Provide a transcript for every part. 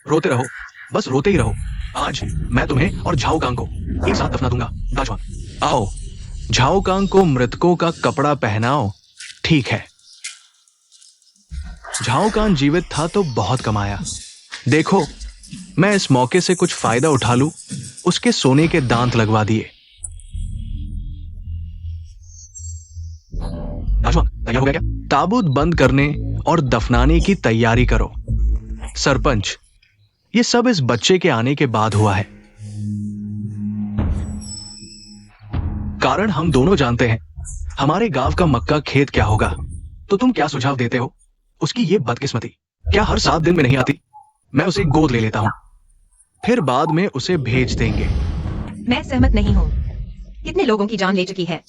रोते रहो, बस रोते ही रहो। आज मैं तुम्हें और झाओ कांग को एक साथ दफना दूंगा। दाजुआंग, आओ, झाओ कांग को मृतकों का कपड़ा पहनाओ। ठीक है। झाओ कांग जीवित था तो बहुत कमाया। देखो, मैं इस मौके से कुछ फायदा उठा लूं। उसके सोने के दांत लगवा दिए। दाजुआंग, तैयार हो गया क्या? ताबूत बंद करने और दफनाने की तैयारी करो। सरपंच, ये सब इस बच्चे के आने के बाद हुआ है। कारण हम दोनों जानते हैं। हमारे गांव का मक्का खेत क्या होगा। तो तुम क्या सुझाव देते हो? उसकी ये बदकिस्मती क्या हर 7 दिन में नहीं आती? मैं उसे गोद ले लेता हूं, फिर बाद में उसे भेज देंगे। मैं सहमत नहीं हूँ। कितने लोगों की जान ले चुकी है।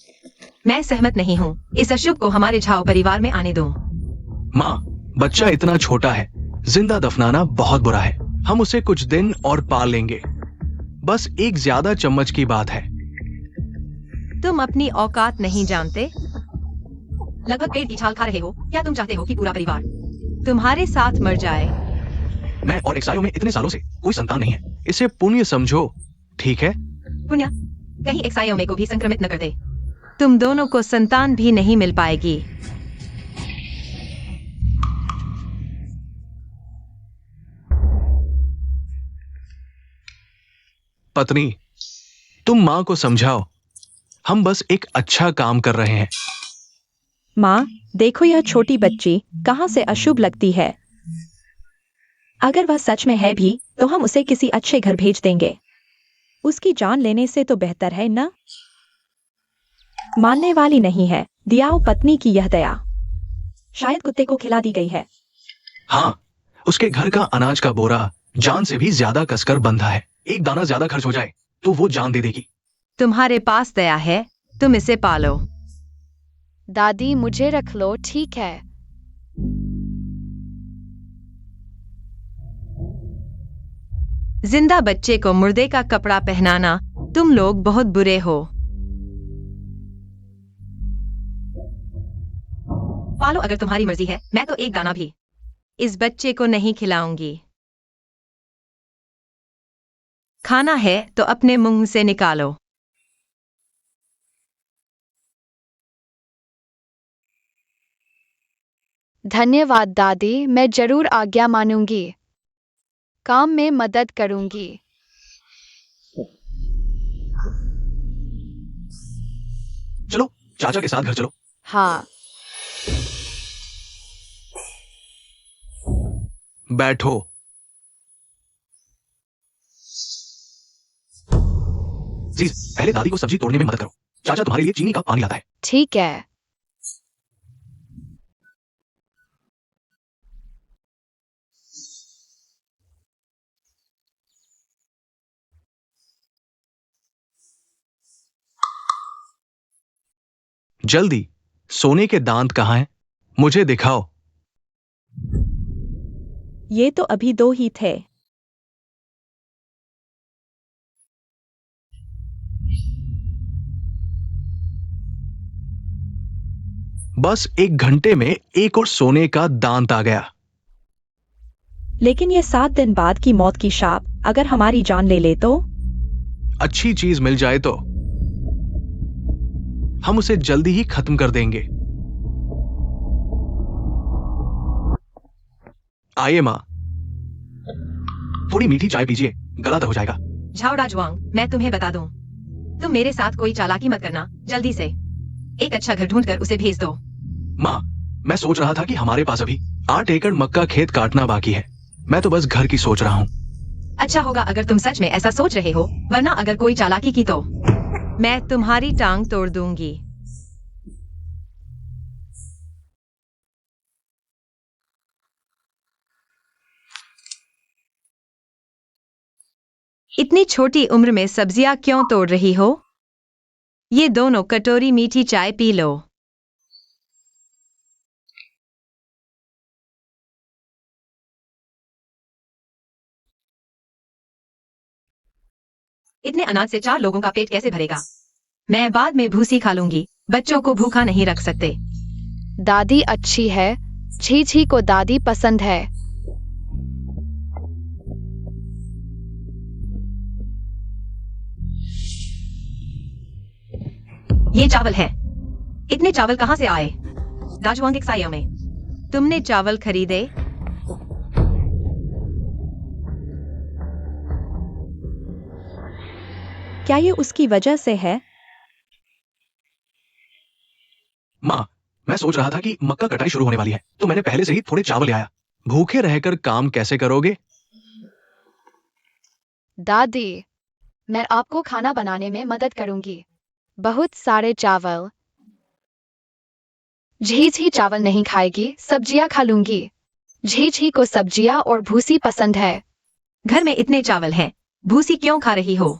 मैं सहमत नहीं हूँ। इस अशुभ को हमारे झाओ परिवार में आने दो। माँ, बच्चा इतना छोटा है, जिंदा दफनाना बहुत बुरा है। हम उसे कुछ दिन और पाल लेंगे। बस एक ज्यादा चम्मच की बात है। तुम अपनी औकात नहीं जानते। लगभग पेट की छाल खा रहे हो। क्या तुम चाहते हो कि पूरा परिवार तुम्हारे साथ मर जाए? मैं और एक्सायो में इतने सालों से कोई संतान नहीं है। इसे पुण्य समझो, ठीक है? पुण्य? कहीं एक्सायोमे को भी संक्रमित न कर दे। तुम दोनों को संतान भी नहीं मिल पाएगी। पत्नी, तुम माँ को समझाओ। हम बस एक अच्छा काम कर रहे हैं। माँ, देखो यह छोटी बच्ची कहाँ से अशुभ लगती है। अगर वह सच में है भी तो हम उसे किसी अच्छे घर भेज देंगे। उसकी जान लेने से तो बेहतर है ना? मानने वाली नहीं है। दियाओ पत्नी की यह दया शायद कुत्ते को खिला दी गई है। हाँ, उसके घर का अनाज का बोरा जान से भी ज्यादा कसकर बंधा है। एक दाना ज्यादा खर्च हो जाए तो वो जान दे देगी। तुम्हारे पास दया है, तुम इसे पालो। दादी, मुझे रख लो, ठीक है? जिंदा बच्चे को मुर्दे का कपड़ा पहनाना, तुम लोग बहुत बुरे हो। पालो अगर तुम्हारी मर्जी है। मैं तो एक दाना भी इस बच्चे को नहीं खिलाऊंगी। खाना है तो अपने मुंह से निकालो। धन्यवाद दादी, मैं जरूर आज्ञा मानूंगी। काम में मदद करूंगी। चलो, चाचा के साथ घर चलो। हाँ। बैठो। जीज, पहले दादी को सब्जी तोड़ने में मदद करो। चाचा तुम्हारे लिए चीनी का पानी लाता है। ठीक है। जल्दी, सोने के दांत कहाँ हैं? मुझे दिखाओ। ये तो अभी 2 ही थे। बस 1 घंटे में एक और सोने का दांत आ गया। लेकिन ये 7 दिन बाद की मौत की शाप अगर हमारी जान ले ले तो? अच्छी चीज मिल जाए तो हम उसे जल्दी ही खत्म कर देंगे। आइए मां, थोड़ी मीठी चाय पीजिए, गला तो हो जाएगा। झाओ दाजुआंग, मैं तुम्हें बता दूं, तुम मेरे साथ कोई चालाकी मत करना। जल्दी से एक अच्छा घर ढूंढकर उसे भेज दो। मां, मैं सोच रहा था कि हमारे पास अभी 8 एकड़ मक्का खेत काटना बाकी है। मैं तो बस घर की सोच रहा हूं। अच्छा होगा अगर तुम सच में ऐसा सोच रहे हो, वरना अगर कोई चालाकी की तो मैं तुम्हारी टांग तोड़ दूंगी। इतनी छोटी उम्र में सब्जियां क्यों तोड़ रही हो? ये दोनों कटोरी मीठी चाय पी लो। इतने अनाज से 4 लोगों का पेट कैसे भरेगा? मैं बाद में भूसी खा लूंगी। बच्चों को भूखा नहीं रख सकते। दादी अच्छी है। छी छी को दादी पसंद है। ये चावल है। इतने चावल कहाँ से आए? राजवांग के सायों में। तुमने चावल खरीदे? क्या ये उसकी वजह से है? माँ, मैं सोच रहा था कि मक्का कटाई शुरू होने वाली है, तो मैंने पहले से ही थोड़े चावल ले आया। भूखे रहकर काम कैसे करोगे? दादी, मैं आपको खाना बनाने में मदद करूंगी। बहुत सारे चावल। झीझी चावल नहीं खाएगी, सब्जियां खा लूंगी। झीझी को सब्जियां और भूसी पसंद है। घर में इतने चावल हैं, भूसी क्यों खा रही हो?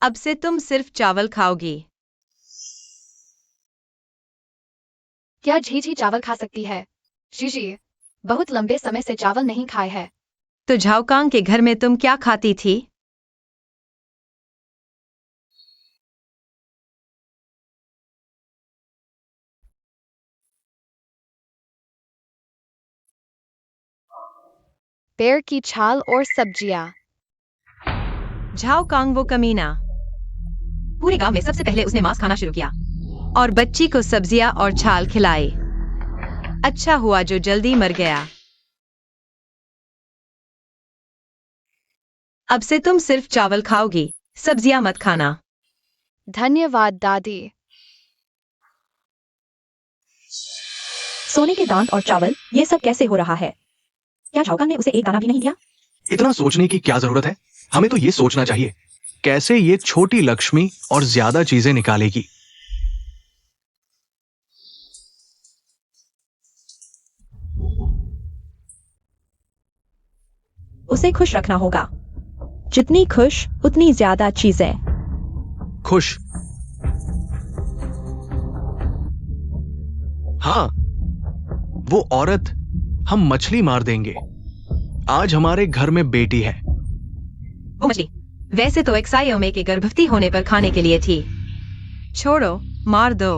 अब से तुम सिर्फ चावल खाओगी। क्या झीझी चावल खा सकती है? जीजी, बहुत लंबे समय से चावल नहीं खाए है। तो झाओकांग के घर में तुम क्या खाती थी? पेड़ की छाल और सब्जियां। झाओकांग वो कमीना। पूरे गांव में सबसे पहले उसने मांस खाना शुरू किया और बच्ची को सब्जियां और छाल खिलाई। अच्छा हुआ जो जल्दी मर गया। अब से तुम सिर्फ चावल खाओगी, सब्जियां मत खाना। धन्यवाद दादी। सोने के दांत और चावल, ये सब कैसे हो रहा है? क्या झाओकांग ने उसे एक दाना भी नहीं दिया? इतना सोचने की क्या जरूरत है? हमें तो ये सोचना चाहिए, कैसे ये छोटी लक्ष्मी और ज्यादा चीजें निकालेगी। उसे खुश रखना होगा। जितनी खुश, उतनी ज्यादा चीजें। खुश? हाँ, वो औरत, हम मछली मार देंगे। आज हमारे घर में बेटी है। वो मछली वैसे तो एक सायोमे के गर्भवती होने पर खाने के लिए थी। छोड़ो, मार दो।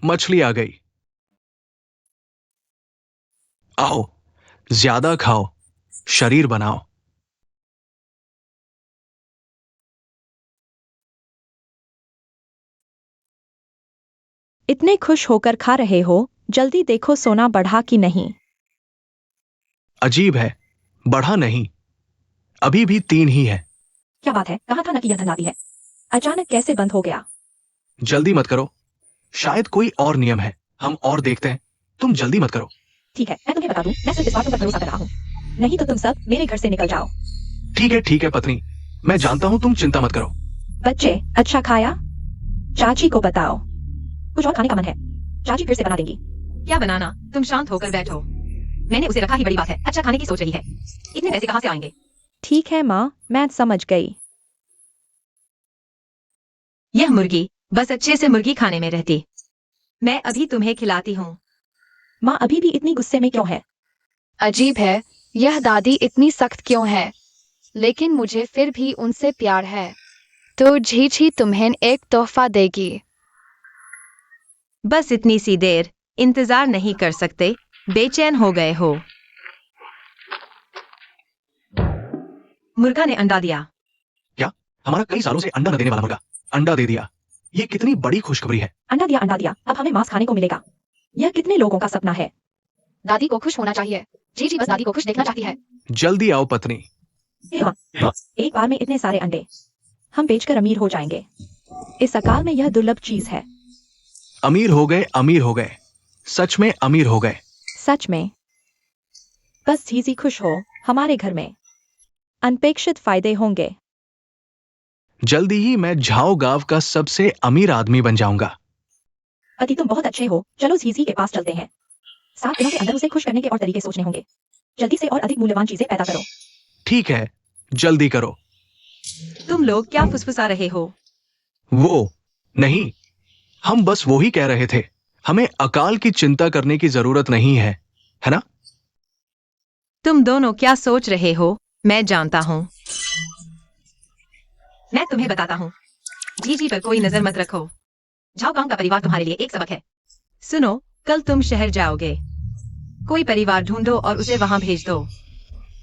मछली आ गई। आओ, ज्यादा खाओ, शरीर बनाओ। इतने खुश होकर खा रहे हो, जल्दी देखो सोना बढ़ा कि नहीं। अजीब है, बढ़ा नहीं, अभी भी 3 ही है। क्या बात है, कहा था ना कि यह धन आती है। अचानक कैसे बंद हो गया? जल्दी मत करो, शायद कोई और नियम है, हम और देखते हैं। तुम जल्दी मत करो। ठीक है, मैं तुम्हें बता दूं, मैं सिर्फ इस बात पर भरोसा कर रहा हूँ। नहीं तो तुम सब मेरे घर से निकल जाओ। ठीक है पत्नी, मैं जानता हूं, तुम चिंता मत करो। बच्चे, अच्छा खाया? चाची को बताओ। कुछ और खाने का मन है, चाची फिर से बना देंगी। क्या बनाना? तुम शांत होकर बैठो। मैंने उसे रखा ही बड़ी बात है, अच्छा खाने की सोच रही है। इतने पैसे कहाँ से आएंगे? ठीक है माँ, मैं समझ गई। यह मुर्गी बस अच्छे से मुर्गी खाने में रहती। मैं अभी तुम्हें खिलाती हूँ। माँ अभी भी इतनी गुस्से में क्यों है? अजीब है, यह दादी इतनी सख्त क्यों है? लेकिन मुझे फिर भी उनसे प्यार है। तो झीझी तुम्हें एक तोहफा देगी। बस इतनी सी देर, इंतजार नहीं कर सकते? बेचैन हो गए हो? मुर्गा ने अंडा दिया। क्या? हमारा कई सालों से अंडा न देने वाला मुर्गा अंडा दे दिया। ये कितनी बड़ी खुशखबरी है। अंडा दिया, अब हमें मांस खाने को मिलेगा। यह कितने लोगों का सपना है। दादी को खुश होना चाहिए। जीजी बस दादी को खुश देखना चाहती है। जल्दी आओ पत्नी। हाँ, एक बार में इतने सारे अंडे, हम बेचकर अमीर हो जाएंगे। इस अकाल में यह दुर्लभ चीज है। अमीर हो गए, सच में अमीर हो गए। सच में। बस झीझी खुश हो, हमारे घर में अनपेक्षित फायदे होंगे। जल्दी ही मैं झाओ गांव का सबसे अमीर आदमी बन जाऊंगा। पति तुम बहुत अच्छे हो, चलो झीझी के पास चलते हैं। 7 दिनों के अंदर उसे खुश करने के और तरीके सोचने होंगे। जल्दी से और अधिक मूल्यवान चीजें पैदा करो। ठीक है, जल्दी करो। तुम लोग क्या फुसफुसा रहे हो? वो नहीं, हम बस वो ही कह रहे थे। हमें अकाल की चिंता करने की जरूरत नहीं है, है ना? तुम दोनों क्या सोच रहे हो, मैं जानता हूँ। मैं तुम्हें बताता हूँ, जीजी पर कोई नजर मत रखो। झाओकांग का परिवार तुम्हारे लिए एक सबक है। सुनो, कल तुम शहर जाओगे, कोई परिवार ढूंढो और उसे वहां भेज दो।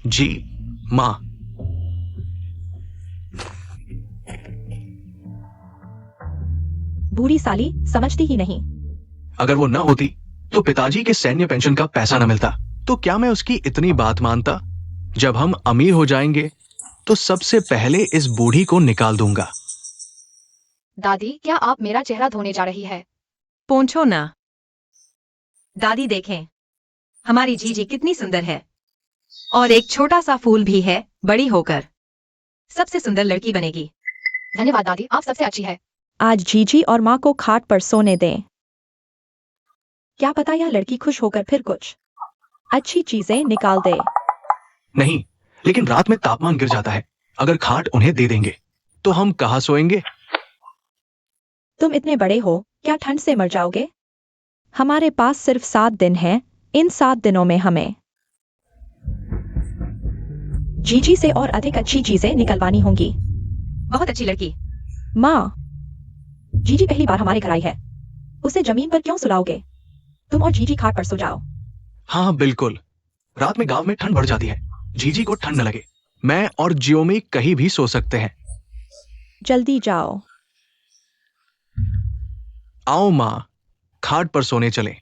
जी माँ। बूढ़ी साली समझती ही नहीं। अगर वो न होती तो पिताजी के सैन्य पेंशन का पैसा न मिलता। तो क्या मैं उसकी इतनी बात मानता? जब हम अमीर हो जाएंगे तो सबसे पहले इस बूढ़ी को निकाल दूंगा। दादी, क्या आप मेरा चेहरा धोने जा रही है? पोंछो ना। दादी देखें, हमारी जीजी कितनी सुंदर है। और एक छोटा सा फूल भी है, बड़ी होकर सबसे सुंदर लड़की बनेगी। धन्यवाद दादी, आप सबसे अच्छी है। आज जीजी और माँ को खाट पर सोने दें। क्या पता यह लड़की खुश होकर फिर कुछ अच्छी चीजें निकाल दे। नहीं, लेकिन रात में तापमान गिर जाता है। अगर खाट उन्हें दे देंगे तो हम कहाँ सोएंगे? तुम इतने बड़े हो, क्या ठंड से मर जाओगे? हमारे पास सिर्फ 7 दिन हैं। इन 7 दिनों में हमें जीजी से और अधिक अच्छी चीजें निकलवानी होंगी। बहुत अच्छी लड़की। माँ, जीजी पहली बार हमारे घर आई है, उसे जमीन पर क्यों सुलाओगे? तुम और जीजी खाट पर सो जाओ। हाँ बिल्कुल। रात में गांव में ठंड बढ़ जाती है, जीजी को ठंड न लगे। मैं और जियोमी कहीं भी सो सकते हैं। जल्दी जाओ। आओ माँ, खाट पर सोने चले।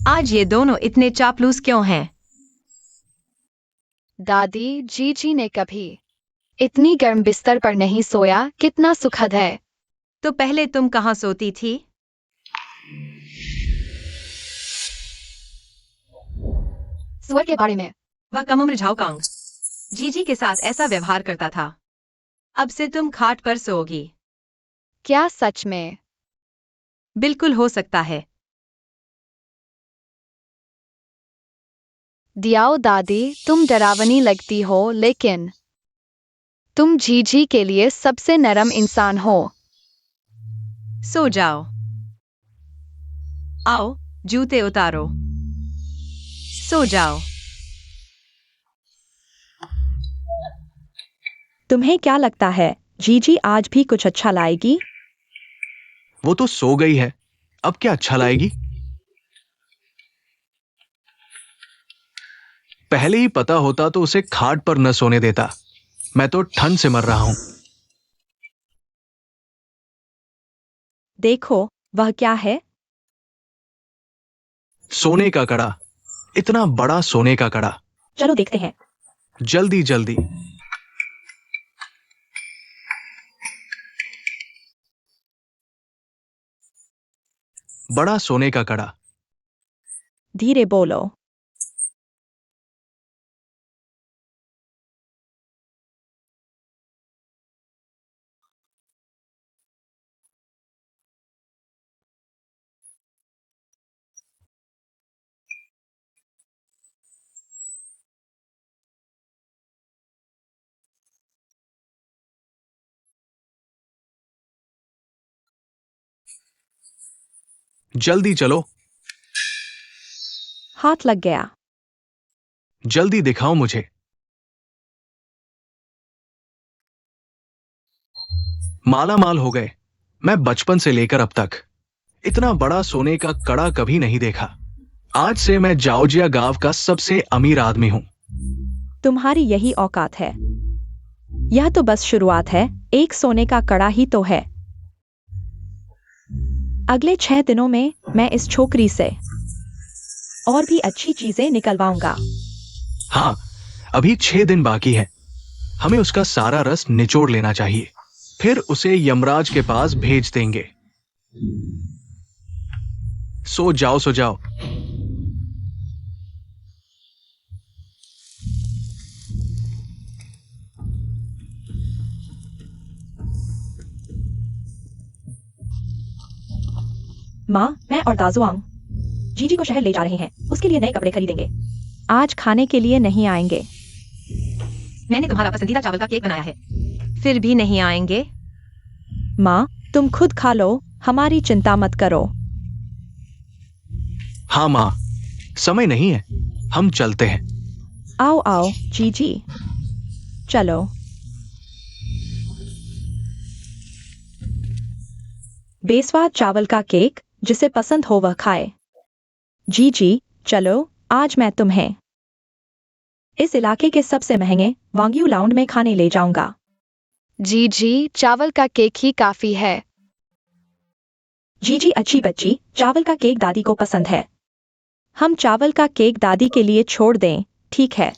आज ये दोनों इतने चापलूस क्यों हैं? दादी, जीजी ने कभी इतनी गर्म बिस्तर पर नहीं सोया। कितना सुखद है। तो पहले तुम कहाँ सोती थी? सुअर के बारे में। वह कम उम्र झाओकांग जीजी के साथ ऐसा व्यवहार करता था। अब से तुम खाट पर सोओगी। क्या सच में? बिल्कुल हो सकता है। दियाओ दादी, तुम डरावनी लगती हो, लेकिन तुम जीजी के लिए सबसे नरम इंसान हो। सो जाओ। आओ, जूते उतारो। सो जाओ। तुम्हें क्या लगता है जीजी आज भी कुछ अच्छा लाएगी? वो तो सो गई है, अब क्या अच्छा लाएगी? पहले ही पता होता तो उसे खाट पर न सोने देता। मैं तो ठंड से मर रहा हूं। देखो, वह क्या है? सोने का कड़ा, इतना बड़ा सोने का कड़ा। चलो देखते हैं। जल्दी जल्दी। बड़ा सोने का कड़ा। धीरे बोलो। जल्दी चलो। हाथ लग गया। जल्दी दिखाओ मुझे। माला माल हो गए। मैं बचपन से लेकर अब तक इतना बड़ा सोने का कड़ा कभी नहीं देखा। आज से मैं जॉर्जिया गांव का सबसे अमीर आदमी हूं। तुम्हारी यही औकात है। यह तो बस शुरुआत है, एक सोने का कड़ा ही तो है। अगले 6 दिनों में मैं इस छोकरी से और भी अच्छी चीजें निकलवाऊंगा। हाँ, अभी 6 दिन बाकी है। हमें उसका सारा रस निचोड़ लेना चाहिए, फिर उसे यमराज के पास भेज देंगे। सो जाओ सो जाओ। माँ, मैं और दाजुआंग जीजी को शहर ले जा रहे हैं, उसके लिए नए कपड़े खरीदेंगे। आज खाने के लिए नहीं आएंगे। मैंने तुम्हारा पसंदीदा चावल का केक बनाया है। फिर भी नहीं आएंगे? माँ, तुम खुद खा लो, हमारी चिंता मत करो। हाँ मां, समय नहीं है, हम चलते हैं। आओ आओ जीजी, चलो। बेस्वाद चावल का केक, जिसे पसंद हो वह खाए। जीजी, चलो, आज मैं तुम्हें इस इलाके के सबसे महंगे वांग्यू लाउंड में खाने ले जाऊंगा। जी जी, चावल का केक ही काफी है। जी जी अच्छी बच्ची, चावल का केक दादी को पसंद है। हम चावल का केक दादी के लिए छोड़ दें, ठीक है?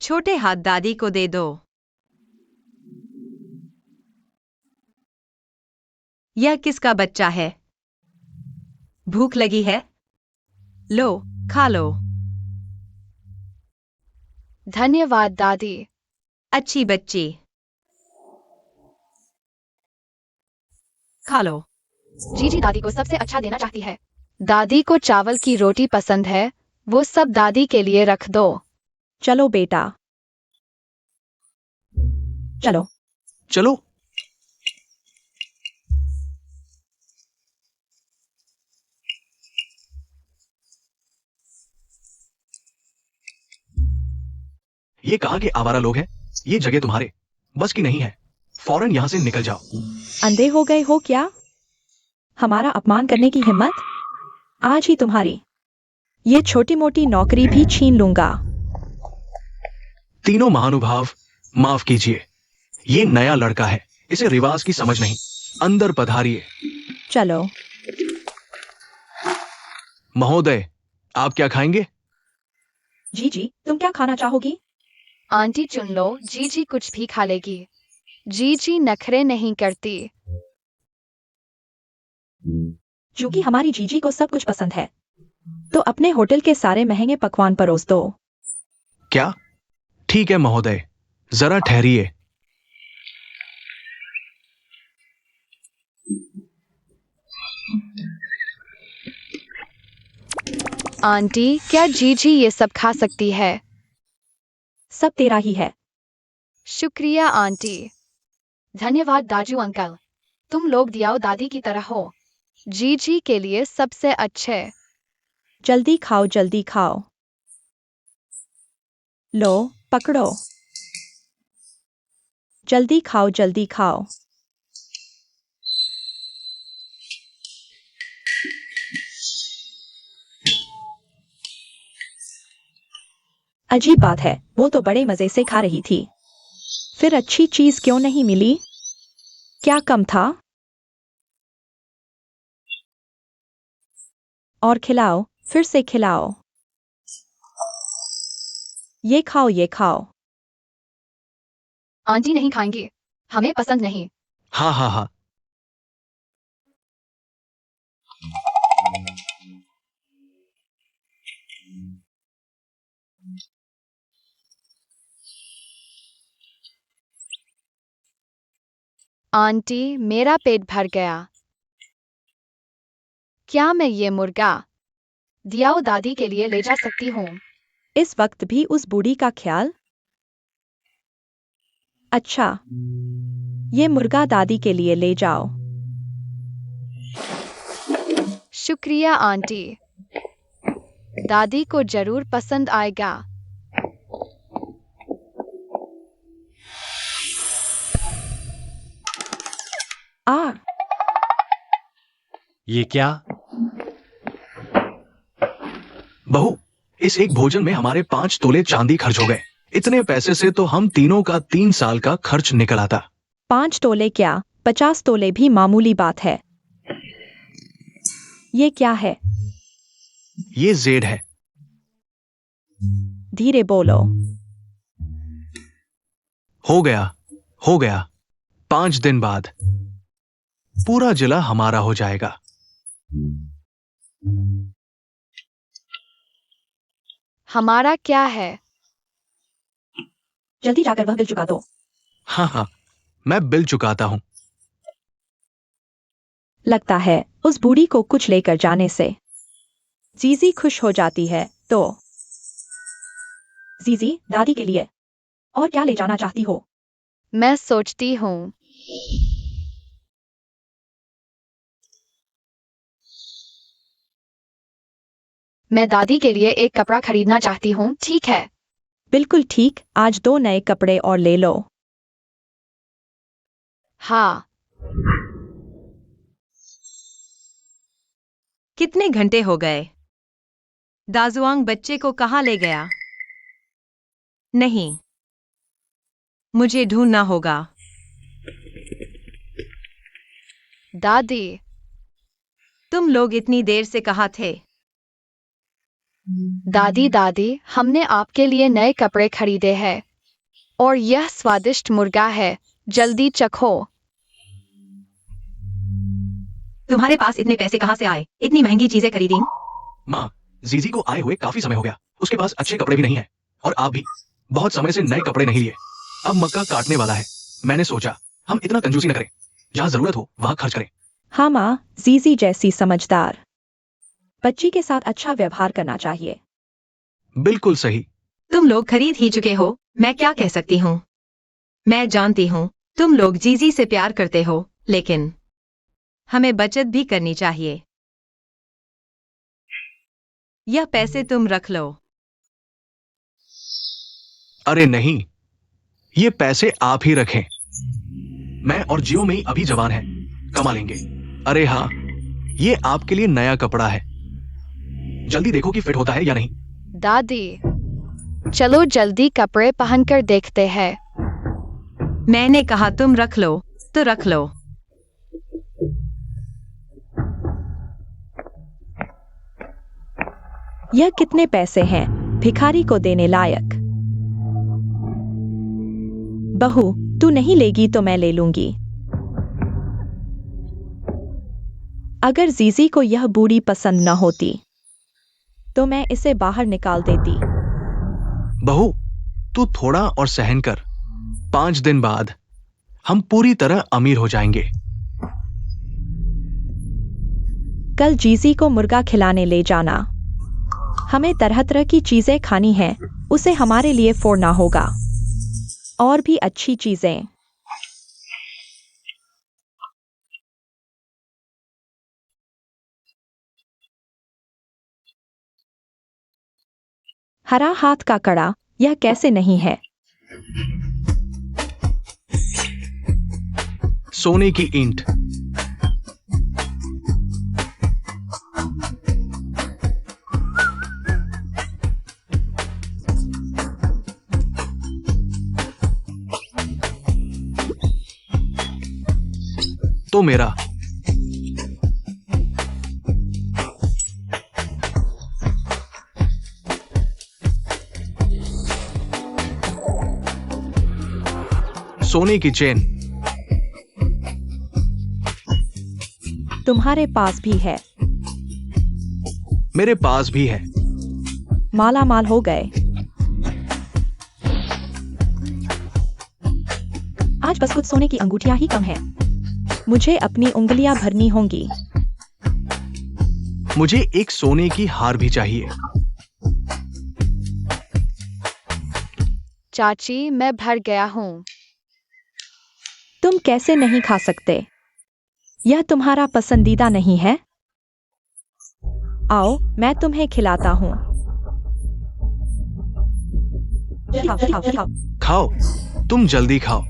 छोटे हाथ दादी को दे दो। यह किसका बच्चा है? भूख लगी है? लो, खा लो। धन्यवाद दादी। अच्छी बच्ची। खा लो। जीजी दादी को सबसे अच्छा देना चाहती है। दादी को चावल की रोटी पसंद है, वो सब दादी के लिए रख दो। चलो बेटा, चलो। चलो। ये कहाँ के आवारा लोग हैं? ये जगह तुम्हारे बस की नहीं है। फौरन यहाँ से निकल जाओ। अंधे हो गए हो क्या? हमारा अपमान करने की हिम्मत? आज ही तुम्हारी ये छोटी मोटी नौकरी भी छीन लूंगा। तीनों महानुभाव, माफ कीजिए। ये नया लड़का है, इसे रिवाज की समझ नहीं। अंदर पधारिए। चलो। महोदय, आप क्या खाएंगे? जी जी, तुम क्या खाना चाहोगी? आंटी चुन लो, जीजी कुछ भी खा लेगी। जीजी नखरे नहीं करती। क्योंकि हमारी जीजी को सब कुछ पसंद है, तो अपने होटल के सारे महंगे पकवान परोस दो। क्या? ठीक है महोदय, जरा ठहरिए। आंटी, क्या जीजी ये सब खा सकती है? सब तेरा ही है। शुक्रिया आंटी। धन्यवाद दाजू अंकल। तुम लोग दियाओ दादी की तरह हो। जीजी के लिए सबसे अच्छे। जल्दी खाओ, जल्दी खाओ। लो, पकड़ो। जल्दी खाओ, जल्दी खाओ। अजीब बात है, वो तो बड़े मजे से खा रही थी, फिर अच्छी चीज क्यों नहीं मिली? क्या कम था? और खिलाओ, फिर से खिलाओ। ये खाओ, ये खाओ। आंटी नहीं खाएंगी, हमें पसंद नहीं। हाँ हाँ हाँ। आंटी, मेरा पेट भर गया। क्या मैं ये मुर्गा दियाओ दादी के लिए ले जा सकती हूँ? इस वक्त भी उस बूढ़ी का ख्याल? अच्छा, ये मुर्गा दादी के लिए ले जाओ। शुक्रिया आंटी, दादी को जरूर पसंद आएगा। आ, ये क्या? बहू, इस एक भोजन में हमारे 5 तोले चांदी खर्च हो गए। इतने पैसे से तो हम तीनों का 3 साल का खर्च निकल आता। 5 तोले क्या, 50 तोले भी मामूली बात है। ये क्या है? ये जेड है। धीरे बोलो। हो गया, हो गया। 5 दिन बाद पूरा जिला हमारा हो जाएगा। हमारा क्या है? जल्दी जाकर वह बिल चुका दो। हाँ हाँ, मैं बिल चुकाता हूं। लगता है उस बूढ़ी को कुछ लेकर जाने से जीजी खुश हो जाती है, तो जीजी दादी के लिए और क्या ले जाना चाहती हो? मैं सोचती हूँ। मैं दादी के लिए एक कपड़ा खरीदना चाहती हूँ, ठीक है? बिल्कुल ठीक, आज 2 नए कपड़े और ले लो। हाँ। कितने घंटे हो गए? दाजुआंग बच्चे को कहाँ ले गया? नहीं, मुझे ढूंढना होगा। दादी, तुम लोग इतनी देर से कहाँ थे? दादी दादी, हमने आपके लिए नए कपड़े खरीदे हैं और यह स्वादिष्ट मुर्गा है, जल्दी चखो। तुम्हारे पास इतने पैसे कहाँ से आए? इतनी महंगी चीजें खरीदी? माँ, जीजी को आए हुए काफी समय हो गया। उसके पास अच्छे कपड़े भी नहीं है और आप भी बहुत समय से नए कपड़े नहीं लिए। अब मक्का काटने वाला है। मैंने सोचा हम इतना कंजूसी न करें, जहाँ जरूरत हो वहां खर्च करें। हाँ माँ, जीजी जैसी समझदार बच्ची के साथ अच्छा व्यवहार करना चाहिए। बिल्कुल सही। तुम लोग खरीद ही चुके हो, मैं क्या कह सकती हूँ? मैं जानती हूँ तुम लोग जीजी से प्यार करते हो, लेकिन हमें बचत भी करनी चाहिए। यह पैसे तुम रख लो। अरे नहीं, ये पैसे आप ही रखें। मैं और जियो में ही अभी जवान है, कमा लेंगे। अरे हाँ, ये आपके लिए नया कपड़ा है। जल्दी देखो कि फिट होता है या नहीं। दादी, चलो जल्दी कपड़े पहनकर देखते हैं। मैंने कहा तुम रख लो, तो रख लो। यह कितने पैसे हैं भिखारी को देने लायक? बहू, तू नहीं लेगी तो मैं ले लूंगी। अगर जीजी को यह बूढ़ी पसंद न होती तो मैं इसे बाहर निकाल देती। बहू, तू थोड़ा और सहन कर। 5 दिन बाद हम पूरी तरह अमीर हो जाएंगे। कल जीजी को मुर्गा खिलाने ले जाना। हमें तरह तरह की चीजें खानी हैं, उसे हमारे लिए फोड़ना होगा। और भी अच्छी चीजें। हरा हाथ का कड़ा, यह कैसे नहीं है? सोने की ईंट। तो मेरा सोने की चेन। तुम्हारे पास भी है। मेरे पास भी है। माला माल हो गए। आज बस कुछ सोने की अंगूठियां ही कम है। मुझे अपनी उंगलियां भरनी होंगी। मुझे एक सोने की हार भी चाहिए। चाची, मैं भर गया हूँ। तुम कैसे नहीं खा सकते? यह तुम्हारा पसंदीदा नहीं है? आओ, मैं तुम्हें खिलाता हूँ। खाओ, तुम जल्दी खाओ।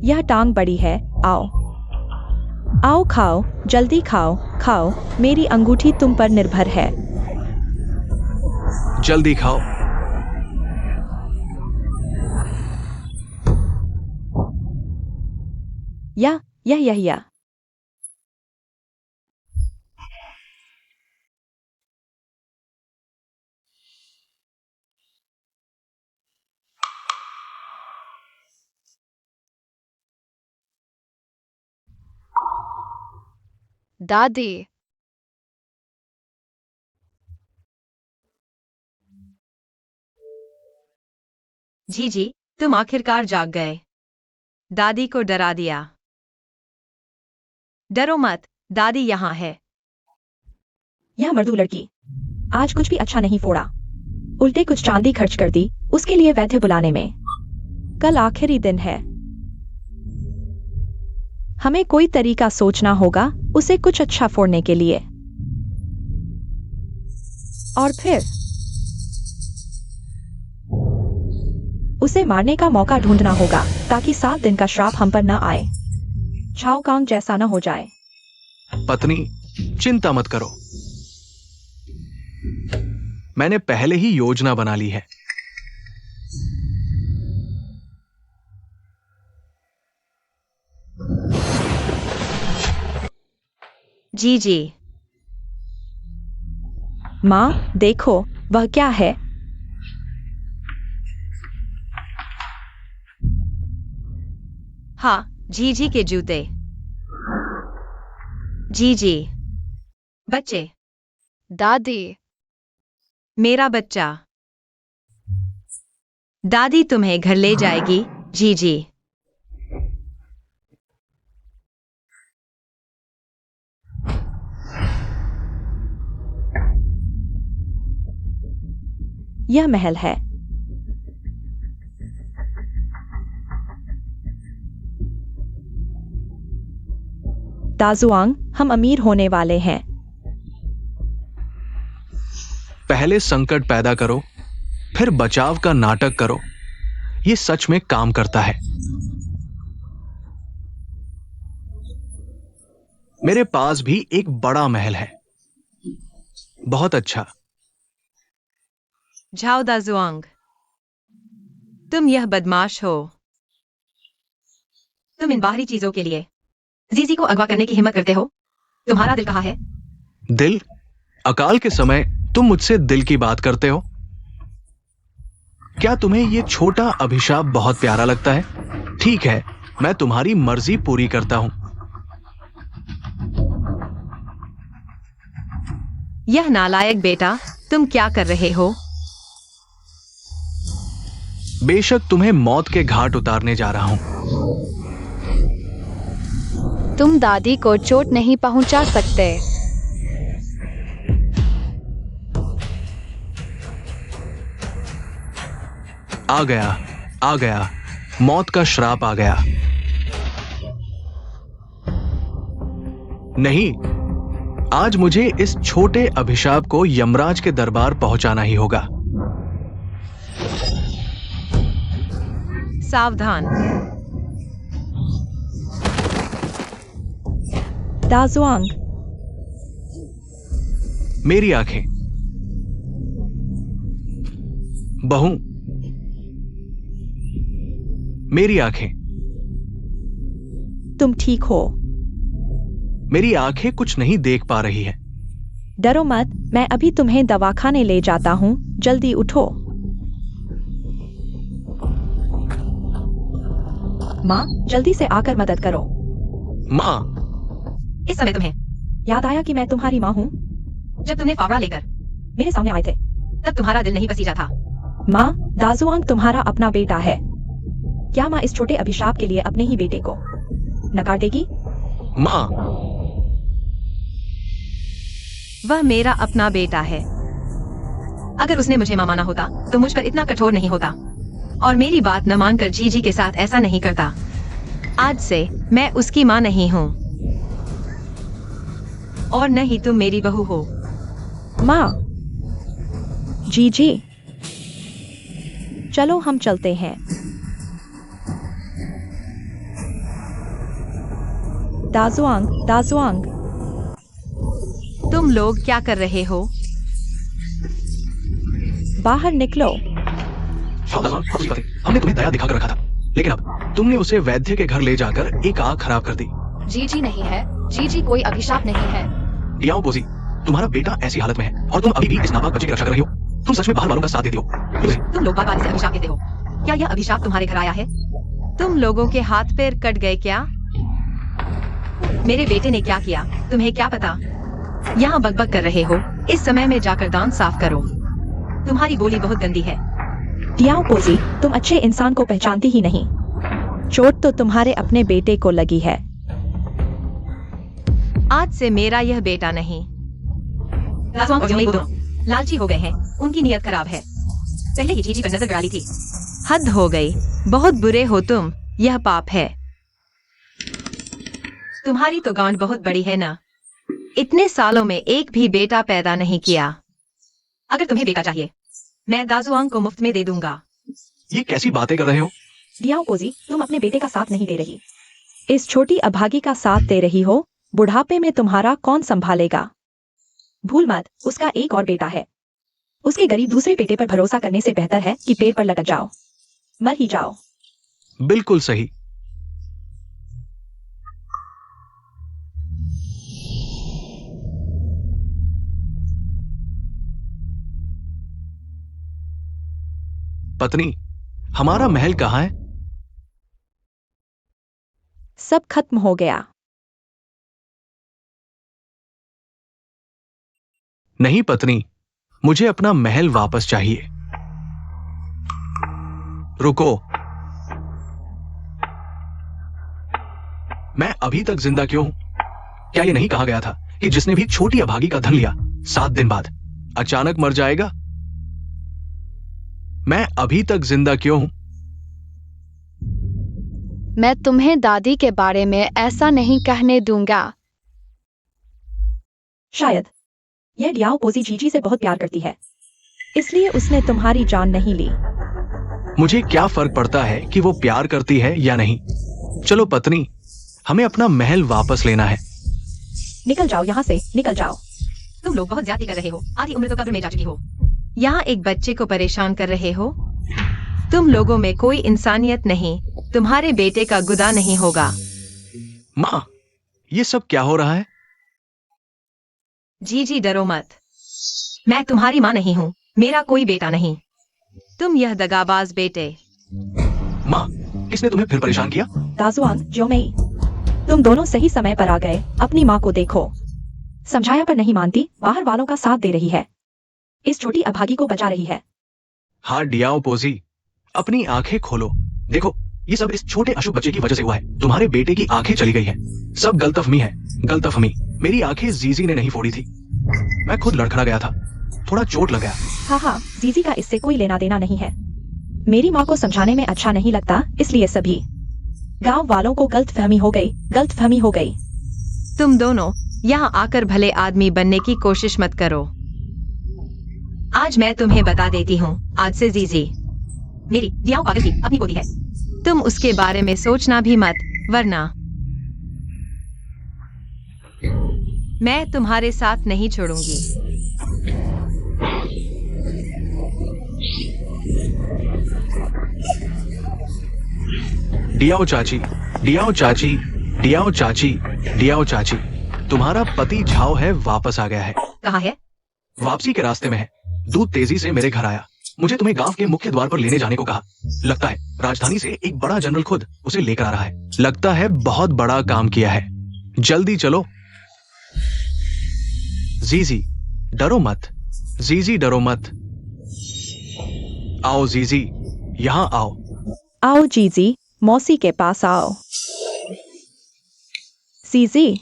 यह टांग बड़ी है, आओ। आओ खाओ, जल्दी खाओ, खाओ, मेरी अंगूठी तुम पर निर्भर है। जल्दी खाओ। या। दादी, जीजी, तुम आखिरकार जाग गए। दादी को डरा दिया। डरो मत, दादी यहाँ है। यह मर्दू लड़की आज कुछ भी अच्छा नहीं फोड़ा। उल्टे कुछ चांदी खर्च कर दी उसके लिए वैद्य बुलाने में। कल आखिरी दिन है। हमें कोई तरीका सोचना होगा उसे कुछ अच्छा फोड़ने के लिए। और फिर उसे मारने का मौका ढूंढना होगा ताकि 7 दिन का श्राप हम पर न आए। छाओ कांग जैसा न हो जाए। पत्नी, चिंता मत करो, मैंने पहले ही योजना बना ली है। जी जी। माँ देखो, वह क्या है? हाँ, जी जी के जूते। जी जी। बच्चे, दादी, मेरा बच्चा। दादी तुम्हें घर ले जाएगी। जी जी। यह महल है। दाजुआंग, हम अमीर होने वाले हैं। पहले संकट पैदा करो, फिर बचाव का नाटक करो। यह सच में काम करता है। मेरे पास भी एक बड़ा महल है। बहुत अच्छा। झाओ दाजुआंग, तुम यह बदमाश हो। तुम इन बाहरी चीजों के लिए जीजी को अगवा करने की हिम्मत करते हो? तुम्हारा दिल कहाँ है? दिल? अकाल के समय तुम मुझसे दिल की बात करते हो? क्या तुम्हें यह छोटा अभिशाप बहुत प्यारा लगता है? ठीक है, मैं तुम्हारी मर्जी पूरी करता हूं। यह नालायक बेटा, तुम क्या कर रहे हो? बेशक तुम्हें मौत के घाट उतारने जा रहा हूं। तुम दादी को चोट नहीं पहुंचा सकते। आ गया, आ गया, मौत का श्राप आ गया। नहीं, आज मुझे इस छोटे अभिशाप को यमराज के दरबार पहुंचाना ही होगा। सावधान। दाजुआंग, मेरी आंखें। बहू, मेरी आंखें। तुम ठीक हो? मेरी आंखें कुछ नहीं देख पा रही है। डरो मत, मैं अभी तुम्हें दवाखाने ले जाता हूँ। जल्दी उठो। माँ, जल्दी से आकर मदद करो। मां, इस समय तुम्हें याद आया कि मैं तुम्हारी माँ हूँ। जब तुमने फावड़ा लेकर मेरे सामने आए थे तब तुम्हारा दिल नहीं पसीजा था। माँ, दाजुआंग तुम्हारा अपना बेटा है। क्या माँ इस छोटे अभिशाप के लिए अपने ही बेटे को नकार देगी? मां, वह मेरा अपना बेटा है। अगर उसने मुझे मां माना होता तो मुझ पर इतना कठोर नहीं होता और मेरी बात न मानकर जीजी के साथ ऐसा नहीं करता। आज से मैं उसकी मां नहीं हूं और न ही तुम मेरी बहू हो। माँ, जी, चलो हम चलते हैं। दाजुआंग, दाजुआंग, तुम लोग क्या कर रहे हो? बाहर निकलो। हमने तुम्हें दया दिखाकर रखा था, लेकिन अब तुमने उसे वैद्य के घर ले जाकर एक आंख खराब कर दी। जीजी नहीं है, जीजी कोई अभिशाप नहीं है। लियाओ पोजी, तुम्हारा बेटा ऐसी हालत में है और तुम अभी भी इस नापाक बच्चे की रक्षा कर रही हो। तुम सच में बाहर वालों का साथ देती हो। तुम लोग बार-बार इसे अभिशाप देते हो। क्या यह अभिशाप तुम्हारे घर आया है? तुम लोगों के हाथ पैर कट गए क्या? मेरे बेटे ने क्या किया तुम्हें क्या पता? यहाँ बकबक कर रहे हो। इस समय में जाकर दांत साफ करो। तुम्हारी बोली बहुत गंदी है। लियाओ पोजी, तुम अच्छे इंसान को पहचानती ही नहीं। चोट तो तुम्हारे अपने बेटे को लगी है। आज से मेरा यह बेटा नहीं। दाजुआंग और जुमई दोनों लालची हो गए हैं। उनकी नीयत खराब है। पहले ही जीजी पर नजर डाली थी। हद हो गई। बहुत बुरे हो तुम। यह पाप है। तुम्हारी तो गांड बहुत बड़ी है ना। इतने सालों में एक भी बेटा पैदा नहीं किया। अगर तुम्हें बेटा चाहिए, मैं दाजुआंग को मुफ्त में दे दूंगा। ये कैसी बातें कर रहे हो? लियाओ पोजी, तुम अपने बेटे का साथ नहीं दे रही। इस छोटी अभागी का साथ दे रही हो। बुढ़ापे में तुम्हारा कौन संभालेगा? भूल मत, उसका एक और बेटा है। उसके गरीब दूसरे बेटे पर भरोसा करने से बेहतर है कि पेड़ पर लटक जाओ, मर ही जाओ। बिल्कुल सही। पत्नी, हमारा महल कहाँ है? सब खत्म हो गया। नहीं पत्नी, मुझे अपना महल वापस चाहिए। रुको, मैं अभी तक जिंदा क्यों हूं? क्या ये नहीं कहा गया था कि जिसने भी छोटी अभागी का धन लिया 7 दिन बाद अचानक मर जाएगा? मैं अभी तक जिंदा क्यों हूं? मैं तुम्हें दादी के बारे में ऐसा नहीं कहने दूंगा। शायद यह डियाओ पोजी जीजी से बहुत प्यार करती है, इसलिए उसने तुम्हारी जान नहीं ली। मुझे क्या फर्क पड़ता है कि वो प्यार करती है या नहीं? चलो पत्नी, हमें अपना महल वापस लेना है। निकल जाओ यहाँ से, निकल जाओ। तुम लोग बहुत ज्यादा कर रहे हो। आधी उम्र तो कब्र में जा चुकी हो। यहाँ एक बच्चे को परेशान कर रहे हो। तुम लोगों में कोई इंसानियत नहीं। तुम्हारे बेटे का गुदा नहीं होगा। माँ, ये सब क्या हो रहा है? जी डरो मत। मैं तुम्हारी माँ नहीं हूँ। मेरा कोई बेटा नहीं। तुम यह दगाबाज बेटे। माँ, किसने तुम्हें फिर परेशान किया? दाजुआन, जोमेई, तुम दोनों सही समय पर आ गए। अपनी माँ को देखो, समझाया पर नहीं मानती, बाहर वालों का साथ दे रही है, इस छोटी अभागी को बचा रही है। हाँ डियाओ पोजी, अपनी आंखें खोलो। देखो, ये सब इस छोटे अशुभ बच्चे की वजह से हुआ है। तुम्हारे बेटे की आंखें चली गई हैं। सब गलतफहमी है, गलतफहमी। मेरी आंखें जीजी ने नहीं फोड़ी थी, मैं खुद लड़खड़ा गया था, थोड़ा चोट लग गया। हाँ, जीजी का इससे कोई लेना देना नहीं है। मेरी माँ को समझाने में अच्छा नहीं लगता, इसलिए सभी गांव वालों को गलतफहमी हो गई, गलतफहमी हो गई। तुम दोनों यहाँ आकर भले आदमी बनने की कोशिश मत करो। आज मैं तुम्हें बता देती हूँ, आज से जीजी मेरी डियाओ पागल की अपनी पोती है। तुम उसके बारे में सोचना भी मत, वरना मैं तुम्हारे साथ नहीं छोड़ूंगी। डियाओ चाची, डियाओ चाची, डियाओ चाची, डियाओ चाची, तुम्हारा पति झाओ है वापस आ गया है। कहाँ है? वापसी के रास्ते में है। दूत तेजी से मेरे घर आया, मुझे तुम्हें गांव के मुख्य द्वार पर लेने जाने को कहा। लगता है राजधानी से एक बड़ा जनरल खुद उसे लेकर आ रहा है। लगता है बहुत बड़ा काम किया है। जल्दी चलो। जीजी डरो मत, जीजी डरो मत। आओ जीजी, यहाँ आओ। आओ जीजी, मौसी के पास आओ। जीजी,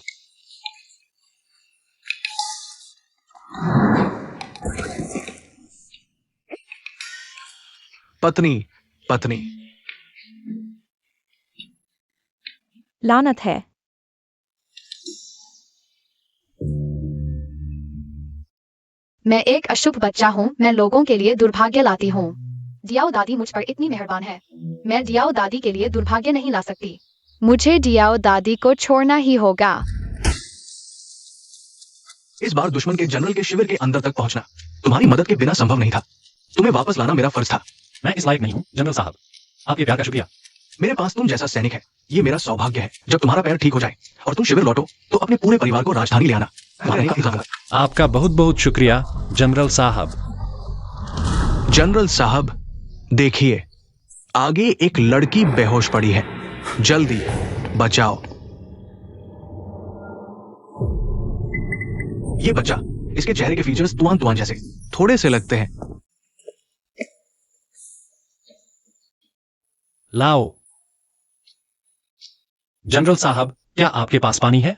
पत्नी, पत्नी। लानत है। मैं एक अशुभ बच्चा हूँ। मैं लोगों के लिए दुर्भाग्य लाती हूँ। डियाओ दादी मुझ पर इतनी मेहरबान है। मैं डियाओ दादी के लिए दुर्भाग्य नहीं ला सकती। मुझे डियाओ दादी को छोड़ना ही होगा। इस बार दुश्मन के जनरल के शिविर के अंदर तक पहुंचना तुम्हारी मदद के बिना संभव नहीं था। तुम्हें वापस लाना मेरा फर्ज था। मैं इस लायक नहीं हूँ जनरल साहब, आपके प्यार का शुक्रिया। मेरे पास तुम जैसा सैनिक है, ये मेरा सौभाग्य है। जब तुम्हारा पैर ठीक हो जाए और तुम शिविर लौटो तो अपने पूरे परिवार को राजधानी ले आना। तुम्हारे नहीं का इंतजाम। आपका बहुत बहुत शुक्रिया जनरल साहब। जनरल साहब, देखिए आगे एक लड़की बेहोश पड़ी है, जल्दी बचाओ। ये बच्चा, इसके चेहरे के फीचर्स तुआन तुआन जैसे थोड़े से लगते हैं। लाओ। जनरल साहब, क्या आपके पास पानी है?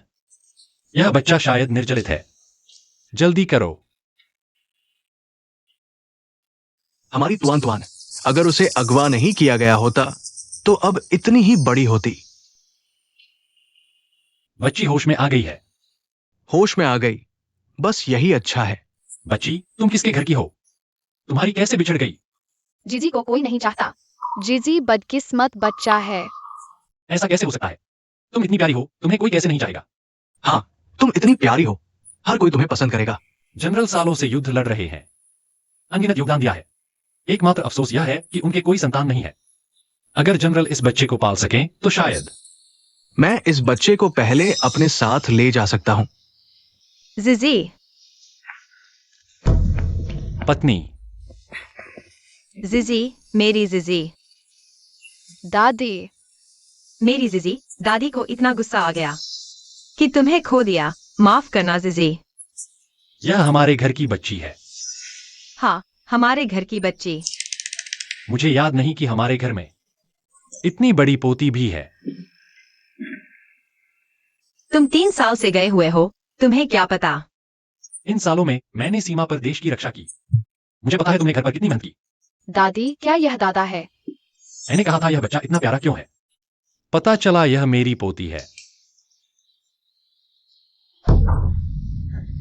यह बच्चा शायद निर्जलित है, जल्दी करो। हमारी तुआन तुआन, अगर उसे अगवा नहीं किया गया होता तो अब इतनी ही बड़ी होती। बच्ची होश में आ गई है। होश में आ गई, बस यही अच्छा है। बच्ची, तुम किसके घर की हो? तुम्हारी कैसे बिछड़ गई? जीजी को कोई नहीं चाहता। जीजी बदकिस्मत बच्चा है। ऐसा कैसे हो सकता है? तुम इतनी प्यारी हो, तुम्हें कोई कैसे नहीं चाहेगा? हाँ, तुम इतनी प्यारी हो, हर कोई तुम्हें पसंद करेगा। जनरल सालों से युद्ध लड़ रहे हैं, अनगिनत योगदान दिया है। एकमात्र अफसोस यह है कि उनके कोई संतान नहीं है। अगर जनरल इस बच्चे को पाल सकें तो शायद। मैं इस बच्चे को पहले अपने साथ ले जा सकता हूँ। जिजी, पत्नी। जिजी, मेरी जिजी, दादी, मेरी जिजी। दादी को इतना गुस्सा आ गया कि तुम्हें खो दिया। माफ करना जिजी। यह हमारे घर की बच्ची है। हाँ, हमारे घर की बच्ची। मुझे याद नहीं कि हमारे घर में इतनी बड़ी पोती भी है। तुम 3 साल से गए हुए हो, तुम्हें क्या पता? इन सालों में मैंने सीमा पर देश की रक्षा की। मुझे पता है तुमने घर पर कितनी मेहनत की। दादी, क्या यह दादा है? मैंने कहा था यह बच्चा इतना प्यारा क्यों है। पता चला यह मेरी पोती है।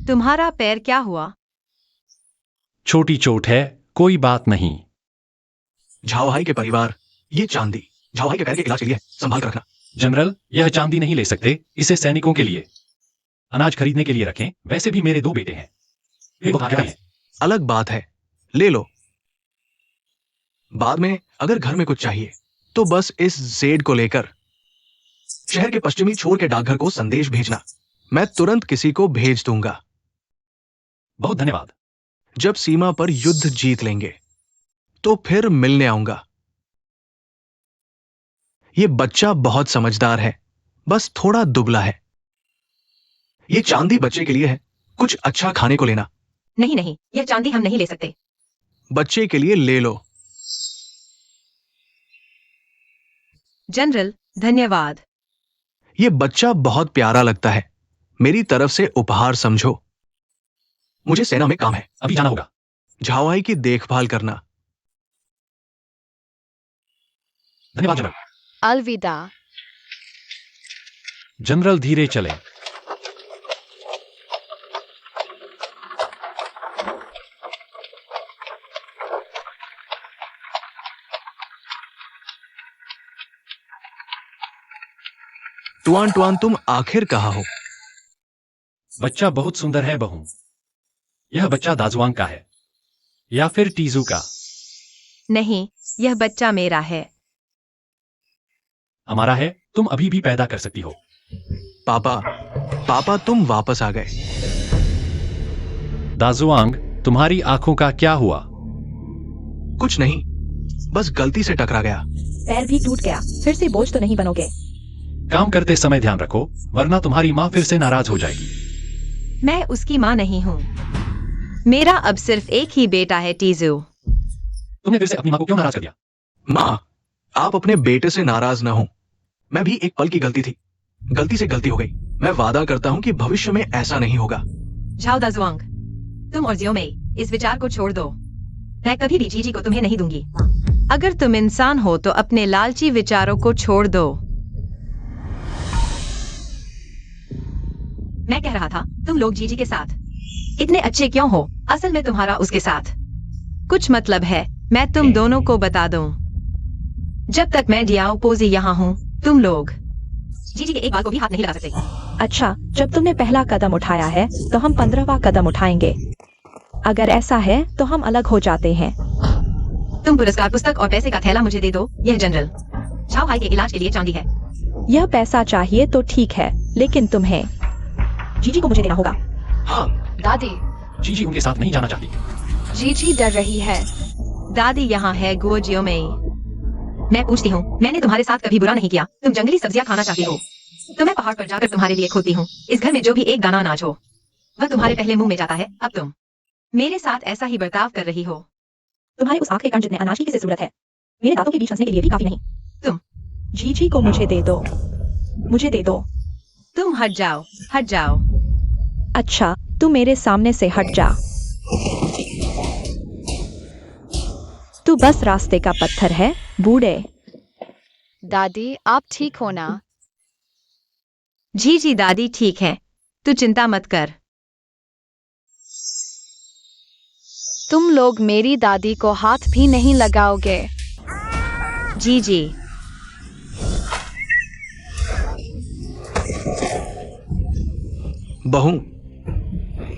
तुम्हारा पैर क्या हुआ? छोटी चोट है, कोई बात नहीं। झाओहाई के परिवार, ये चांदी झाओहाई के पैर के इलाज के लिए है, संभाल कर रखना। जनरल, यह चांदी नहीं ले सकते, इसे सैनिकों के लिए अनाज खरीदने के लिए रखें। वैसे भी मेरे 2 बेटे हैं, वे बहुत आगे हैं। अलग बात है, ले लो। बाद में अगर घर में कुछ चाहिए तो बस इस जेड को लेकर शहर के पश्चिमी छोर के डाकघर को संदेश भेजना। मैं तुरंत किसी को भेज दूंगा। बहुत धन्यवाद। जब सीमा पर युद्ध जीत लेंगे तो फिर मिलने आऊंगा। ये बच्चा बहुत समझदार है, बस थोड़ा दुबला है। ये चांदी बच्चे के लिए है, कुछ अच्छा खाने को लेना। नहीं नहीं, यह चांदी हम नहीं ले सकते। बच्चे के लिए ले लो। जनरल, धन्यवाद। ये बच्चा बहुत प्यारा लगता है, मेरी तरफ से उपहार समझो। मुझे सेना में काम है, अभी जाना होगा। झाओहाई की देखभाल करना। धन्यवाद जनरल। अलविदा। जनरल, धीरे चलें। टुआन टुआन, तुम आखिर कहाँ हो? बच्चा बहुत सुंदर है बहू। यह बच्चा दाजुआंग का है या फिर टीजू का? नहीं, यह बच्चा मेरा है। हमारा है, तुम अभी भी पैदा कर सकती हो। पापा तुम वापस आ गए। दाजुआंग, तुम्हारी आंखों का क्या हुआ? कुछ नहीं, बस गलती से टकरा गया। पैर भी टूट गया, फिर से बोझ तो नहीं बनोगे। काम करते समय ध्यान रखो, वरना तुम्हारी माँ फिर से नाराज हो जाएगी। मैं उसकी माँ नहीं हूँ। मेरा अब सिर्फ एक ही बेटा है, टीजू। तुमने फिर से अपनी माँ को क्यों नाराज कर दिया? माँ, आप अपने बेटे से नाराज न हो। मैं भी एक पल की गलती थी, गलती से गलती हो गई। मैं वादा करता हूँ कि भविष्य में ऐसा नहीं होगा। झाओ दाजुआंग, तुम और जियो में इस विचार को छोड़ दो। मैं कभी भी जीजी को तुम्हें नहीं दूंगी। अगर तुम इंसान हो तो अपने लालची विचारों को छोड़ दो। मैं कह रहा था, तुम लोग जीजी के साथ इतने अच्छे क्यों हो? असल में तुम्हारा उसके साथ कुछ मतलब है। मैं तुम दोनों को बता दूं, जब तक मैं डियाओ पोजी यहाँ हूँ, तुम लोग जीजी के एक बाल को भी हाथ नहीं लगा सकते। अच्छा, जब तुमने पहला कदम उठाया है तो हम 15वां कदम उठाएंगे। अगर ऐसा है तो हम अलग हो जाते हैं। तुम पुरस्कार, पुस्तक और पैसे का थैला मुझे दे दो। यह जनरल झाओहाई के इलाज के लिए चांदी है। यह पैसा चाहिए तो ठीक है, लेकिन तुम्हें जीजी को मुझे देना होगा। हाँ, दादी, जीजी उनके साथ नहीं जाना चाहती। जीजी डर रही है। दादी यहाँ है गुओजियो में। मैं पूछती हूँ, मैंने तुम्हारे साथ कभी बुरा नहीं किया। तुम जंगली सब्जियां खाना चाहती हो, तो मैं पहाड़ पर जाकर तुम्हारे लिए खोदती हूँ। इस घर में जो भी एक दाना अनाज हो वह तुम्हारे पहले मुंह में जाता है। अब तुम मेरे साथ ऐसा ही बर्ताव कर रही हो। तुम्हारे उस आखिरी कण जितने अनाज की किसे जरूरत है? मेरे दांतों के बीच फंसने के लिए भी काफी नहीं। तुम जीजी को मुझे दे दो, मुझे दे दो। तुम हट जाओ, हट जाओ। अच्छा, तू मेरे सामने से हट जा। तू बस रास्ते का पत्थर है, बूढ़े। दादी, आप ठीक हो ना? जी दादी ठीक है, तू चिंता मत कर। तुम लोग मेरी दादी को हाथ भी नहीं लगाओगे। जी बहू,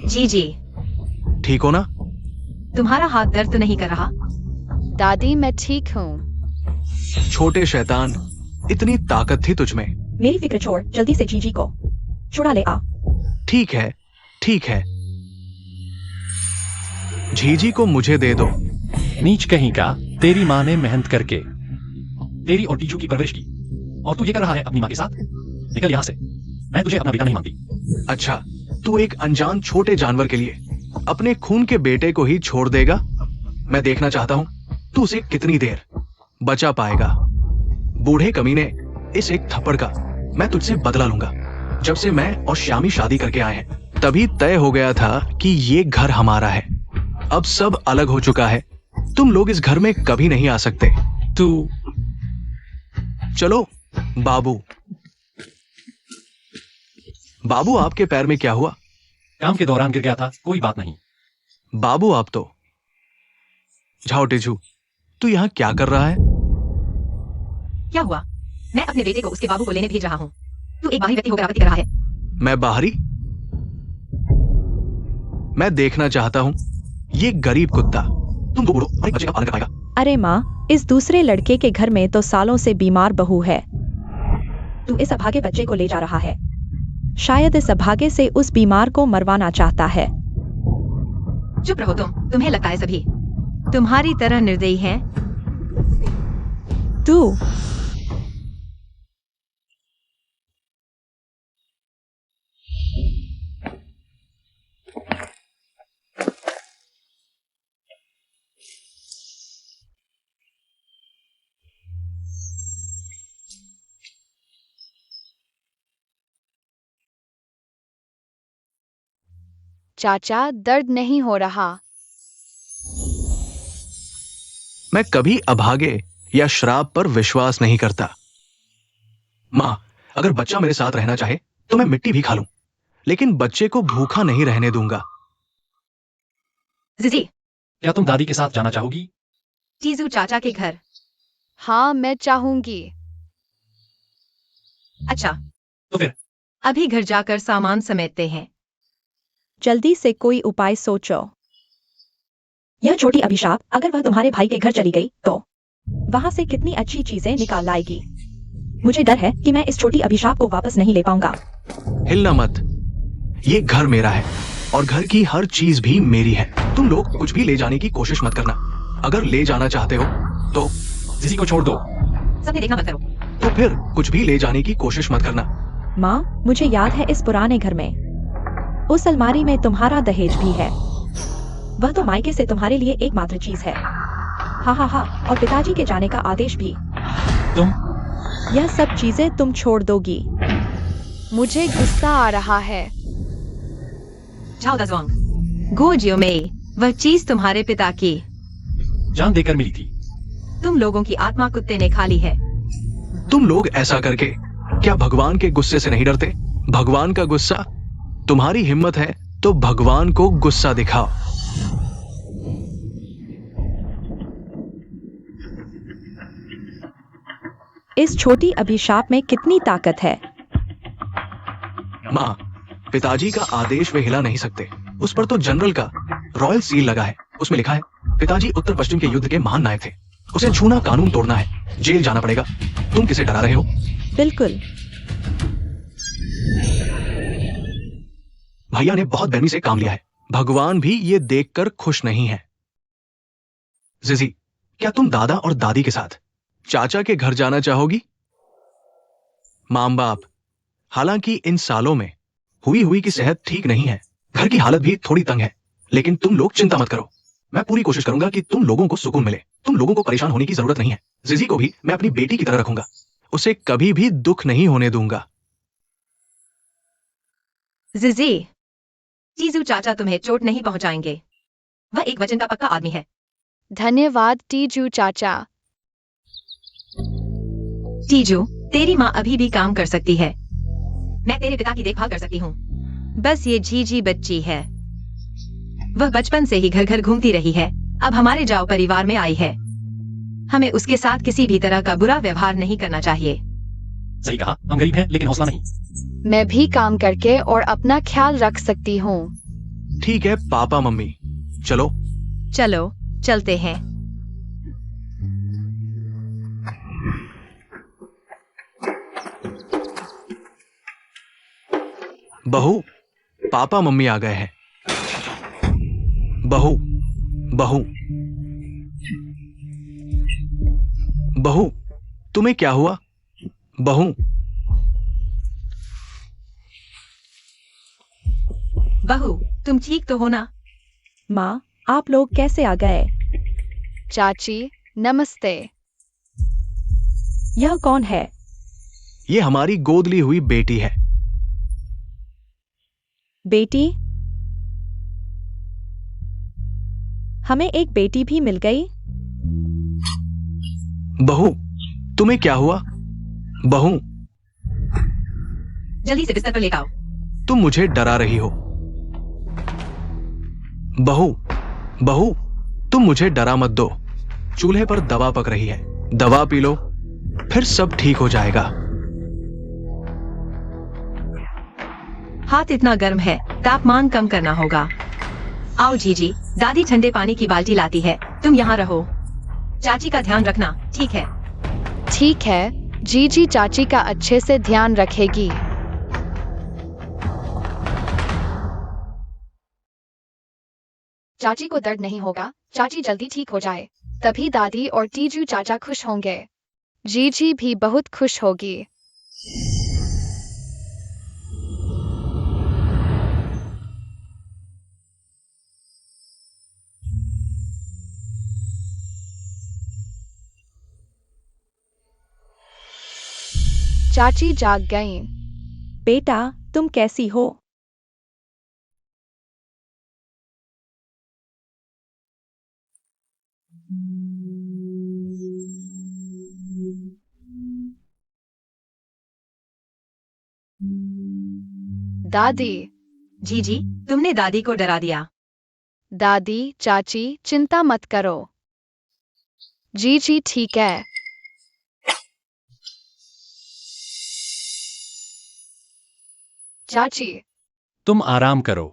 जी जी। ठीक हो ना? तुम्हारा हाथ दर्द तो नहीं कर रहा? दादी मैं ठीक हूँ। छोटे शैतान, इतनी ताकत थी तुझ में। मेरी फिक्र छोड़, जल्दी से जीजी को छुड़ा ले आ। ठीक है, ठीक है। झीझी को मुझे दे दो। नीच कहीं का, तेरी माँ ने मेहनत करके तेरी और टीचू की परवरिश की, और तू ये कर रहा है अपनी माँ के साथ? निकल यहाँ से, मैं तुझे अपना बेटा नहीं मानती। अच्छा, तू एक अनजान छोटे जानवर के लिए अपने खून के बेटे को ही छोड़ देगा? मैं देखना चाहता हूं तू उसे कितनी देर बचा पाएगा। बूढ़े कमीने, इस एक थप्पड़ का मैं तुझसे बदला लूंगा। जब से मैं और श्यामी शादी करके आए हैं, तभी तय हो गया था कि ये घर हमारा है। अब सब अलग हो चुका है। तुम लोग इस घर में कभी नहीं आ सकते। तू चलो बाबू। बाबू, आपके पैर में क्या हुआ? काम के दौरान गिर गया था, कोई बात नहीं। बाबू, आप तो झाओ टिजू, तू यहाँ क्या कर रहा है? क्या हुआ? मैं अपने बेटे को उसके बाबू को लेने भेज रहा हूँ। तू एक बाहरी व्यक्ति होकर आपत्ति कर रहा है। मैं बाहरी? मैं देखना चाहता हूँ ये गरीब कुत्ता तुम दो बूढ़ों और एक बच्चे का पालन कर पाएगा। अरे माँ, इस दूसरे लड़के के घर में तो सालों से बीमार बहू है। तू इस अभागे बच्चे को ले जा रहा है। शायद इस अभागे से उस बीमार को मरवाना चाहता है। चुप रहो तुम। तुम्हें लगता है सभी तुम्हारी तरह निर्दयी हैं? तू चाचा दर्द नहीं हो रहा। मैं कभी अभागे या श्राप पर विश्वास नहीं करता। माँ, अगर बच्चा मेरे साथ रहना चाहे तो मैं मिट्टी भी खा लूं, लेकिन बच्चे को भूखा नहीं रहने दूंगा। जीजी, क्या तुम दादी के साथ जाना चाहोगी? जीजू चाचा के घर। हाँ मैं चाहूंगी। अच्छा, तो फिर अभी घर जाकर सामान समेटते हैं। जल्दी से कोई उपाय सोचो। यह छोटी अभिशाप अगर वह तुम्हारे भाई के घर चली गई तो वहां से कितनी अच्छी चीजें निकाल लाएगी। मुझे डर है कि मैं इस छोटी अभिशाप को वापस नहीं ले पाऊंगा। हिलना मत, ये घर मेरा है और घर की हर चीज भी मेरी है। तुम लोग कुछ भी ले जाने की कोशिश मत करना। अगर ले जाना चाहते हो तो किसी को छोड़ दो। सबने देखना मत करो। तो फिर कुछ भी ले जाने की कोशिश मत करना। माँ, मुझे याद है इस पुराने घर में उस अलमारी में तुम्हारा दहेज भी है। वह तो मायके से तुम्हारे लिए एकमात्र चीज है। हाँ हाँ हाँ, और पिताजी के जाने का आदेश भी। तुम यह सब चीजें तुम छोड़ दोगी? मुझे गुस्सा आ रहा है। जाओ दजवांग, गो जियोमेई, वह चीज तुम्हारे पिता की जान देकर मिली थी। तुम लोगों की आत्मा कुत्ते ने खा ली है। तुम लोग ऐसा करके क्या भगवान के गुस्से से नहीं डरते? भगवान का गुस्सा? तुम्हारी हिम्मत है तो भगवान को गुस्सा दिखाओ। इस छोटी अभिशाप में कितनी ताकत है। माँ, पिताजी का आदेश वे हिला नहीं सकते। उस पर तो जनरल का रॉयल सील लगा है। उसमें लिखा है पिताजी उत्तर पश्चिम के युद्ध के महान नायक थे। उसे छूना कानून तोड़ना है, जेल जाना पड़ेगा। तुम किसे डरा रहे हो? बिल्कुल। भैया ने बहुत बेरमी से काम लिया है। भगवान भी ये देखकर खुश नहीं है। जिजी, क्या तुम दादा और दादी के साथ चाचा के घर जाना चाहोगी? मां बाप, हालांकि इन सालों में हुई की सेहत ठीक नहीं है। घर की हालत भी थोड़ी तंग है, लेकिन तुम लोग चिंता मत करो। मैं पूरी कोशिश करूंगा कि तुम लोगों को सुकून मिले। तुम लोगों को परेशान होने की जरूरत नहीं है। जिजी को भी मैं अपनी बेटी की तरह रखूंगा। उसे कभी भी दुख नहीं होने दूंगा। जिजी, जीजू चाचा तुम्हें चोट नहीं पहुंचाएंगे। वह एक वचन का पक्का आदमी है। धन्यवाद टीजू चाचा। जीजू, तेरी माँ अभी भी काम कर सकती है। मैं तेरे पिता की देखभाल कर सकती हूँ। बस ये जीजी बच्ची है। वह बचपन से ही घर घर घूमती रही है। अब हमारे जाओ परिवार में आई है। हमें उसके साथ किसी भी तरह का बुरा व्यवहार नहीं करना चाहिए। सही कहा, हम गरीब हैं लेकिन हौसला नहीं। मैं भी काम करके और अपना ख्याल रख सकती हूँ। ठीक है पापा मम्मी, चलो। चलो चलते हैं। बहू, पापा मम्मी आ गए हैं। बहू, बहू, बहू, तुम्हें क्या हुआ? बहू, बहू, तुम ठीक तो हो ना? माँ, आप लोग कैसे आ गए? चाची, नमस्ते। यह कौन है? ये हमारी गोद ली हुई बेटी है। बेटी? हमें एक बेटी भी मिल गई। बहू, तुम्हें क्या हुआ? बहू, जल्दी से बिस्तर पर लेकर आओ। तुम मुझे डरा रही हो। बहू, बहू, तुम मुझे डरा मत दो। चूल्हे पर दवा पक रही है, दवा पी लो, फिर सब ठीक हो जाएगा। हाथ इतना गर्म है, तापमान कम करना होगा। आओ जीजी, दादी ठंडे पानी की बाल्टी लाती है, तुम यहाँ रहो। चाची का ध्यान रखना, ठीक है? ठीक है, जीजी चाची का अच्छे से ध्यान रखेगी। चाची को दर्द नहीं होगा, चाची जल्दी ठीक हो जाए, तभी दादी और टीजू चाचा खुश होंगे। जीजी भी बहुत खुश होगी। चाची जाग गईं। बेटा, तुम कैसी हो? दादी, जीजी, तुमने दादी को डरा दिया। दादी, चाची, चिंता मत करो। जीजी ठीक है। चाची, तुम आराम करो।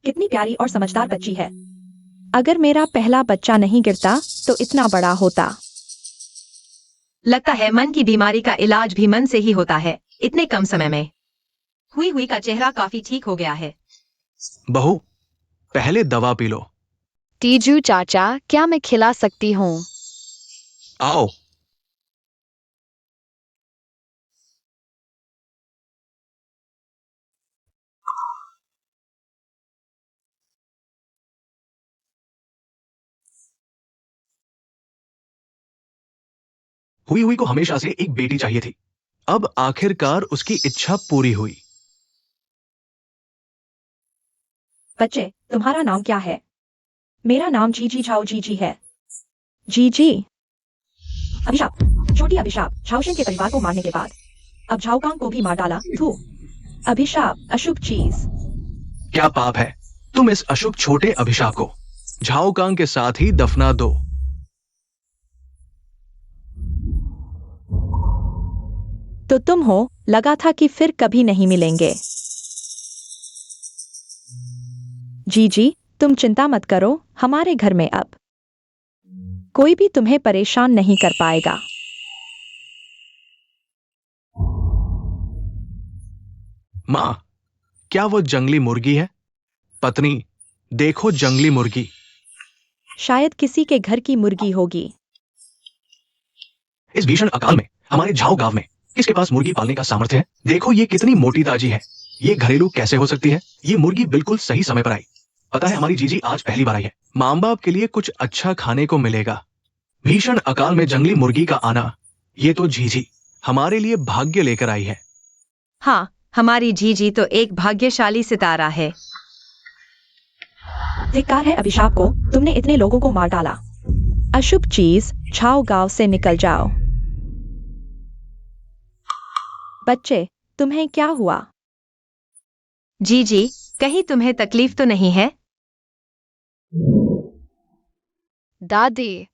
कितनी प्यारी और समझदार बच्ची है। अगर मेरा पहला बच्चा नहीं गिरता तो इतना बड़ा होता। लगता है मन की बीमारी का इलाज भी मन से ही होता है, इतने कम समय में। हुई हुई का चेहरा काफी ठीक हो गया है। बहू, पहले दवा पी लो। टीजू चाचा, क्या मैं खिला सकती हूँ? आओ। हुई हुई को हमेशा से एक बेटी चाहिए थी, अब आखिरकार उसकी इच्छा पूरी हुई। बच्चे, तुम्हारा नाम क्या है? मेरा नाम जीजी झाओ जीजी है। जीजी? अभिशाप, छोटी अभिशाप, झाओशिन के परिवार को मारने के बाद अब झाओकांग को भी मार डाला। थू, अभिशाप, अशुभ चीज। क्या पाप है? तुम इस अशुभ छोटे अभिशाप को झाओकांग के साथ ही दफना दो। तो तुम हो, लगा था कि फिर कभी नहीं मिलेंगे। जीजी, तुम चिंता मत करो, हमारे घर में अब कोई भी तुम्हें परेशान नहीं कर पाएगा। मां, क्या वो जंगली मुर्गी है? पत्नी, देखो जंगली मुर्गी। शायद किसी के घर की मुर्गी होगी। इस भीषण अकाल में हमारे झाओ गांव में किसके पास मुर्गी पालने का सामर्थ्य है? देखो ये कितनी मोटी ताजी है। ये घरेलू कैसे हो सकती है? ये मुर्गी बिल्कुल सही समय पर आई। पता है हमारी जीजी आज पहली बार आई है। मां बाप के लिए कुछ अच्छा खाने को मिलेगा। भीषण अकाल में जंगली मुर्गी का आना, ये तो जीजी हमारे लिए भाग्य लेकर आई है। हाँ, हमारी जीजी तो एक भाग्यशाली सितारा है। धिक्कार है अभिशाप को, तुमने इतने लोगों को मार डाला। अशुभ चीज, झाओ गांव से निकल जाओ। बच्चे, तुम्हें क्या हुआ? जीजी, कहीं तुम्हें तकलीफ तो नहीं है? दादी,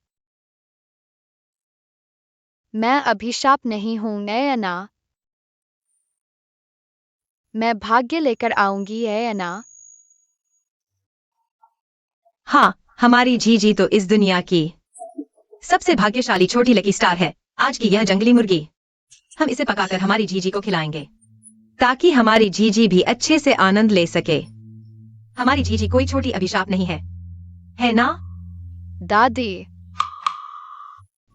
मैं अभिशाप नहीं हूँ नयना। मैं भाग्य लेकर आऊंगी, है ना? हाँ, हमारी जीजी तो इस दुनिया की सबसे भाग्यशाली छोटी लकी स्टार है। आज की यह जंगली मुर्गी हम इसे पकाकर हमारी जीजी को खिलाएंगे, ताकि हमारी जीजी भी अच्छे से आनंद ले सके। हमारी जीजी कोई छोटी अभिशाप नहीं है ना? दादी,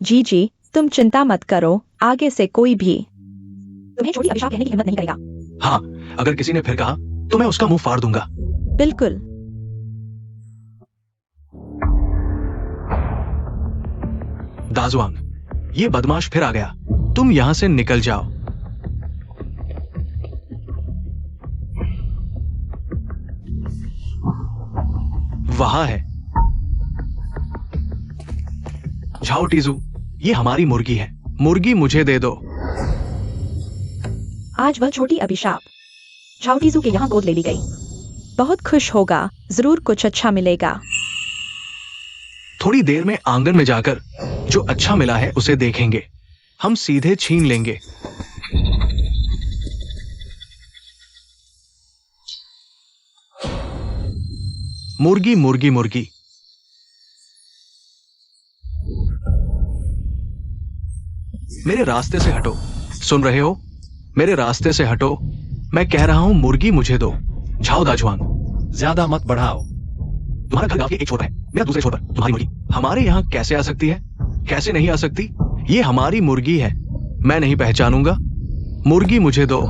जी जी, तुम चिंता मत करो, आगे से कोई भी तुम्हें छोटी अभिशाप कहने की हिम्मत नहीं करेगा। हाँ, अगर किसी ने फिर कहा तो मैं उसका मुंह फाड़ दूंगा। बिल्कुल। दाजुआंग, ये बदमाश फिर आ गया। तुम यहां से निकल जाओ। वहां है। जाओ टीजू, ये हमारी मुर्गी है। मुर्गी मुझे दे दो। आज वह छोटी अभिशाप झाउटीजू के यहाँ गोद ले ली गई। बहुत खुश होगा, जरूर कुछ अच्छा मिलेगा। थोड़ी देर में आंगन में जाकर जो अच्छा मिला है उसे देखेंगे। हम सीधे छीन लेंगे। मुर्गी मुर्गी मुर्गी। मेरे रास्ते से हटो। सुन रहे हो? मेरे रास्ते से हटो। मैं कह रहा हूं मुर्गी मुझे दो। झाओ दाजुआंग। ज्यादा मत बढ़ाओ। तुम्हारा घर गांव के एक छोर पर है, मेरा दूसरे छोर पर। तुम्हारी मुर्गी हमारे यहाँ कैसे आ सकती है? कैसे नहीं आ सकती? ये हमारी मुर्गी है। मैं नहीं पहचानूंगा। मुर्गी मुझे दो।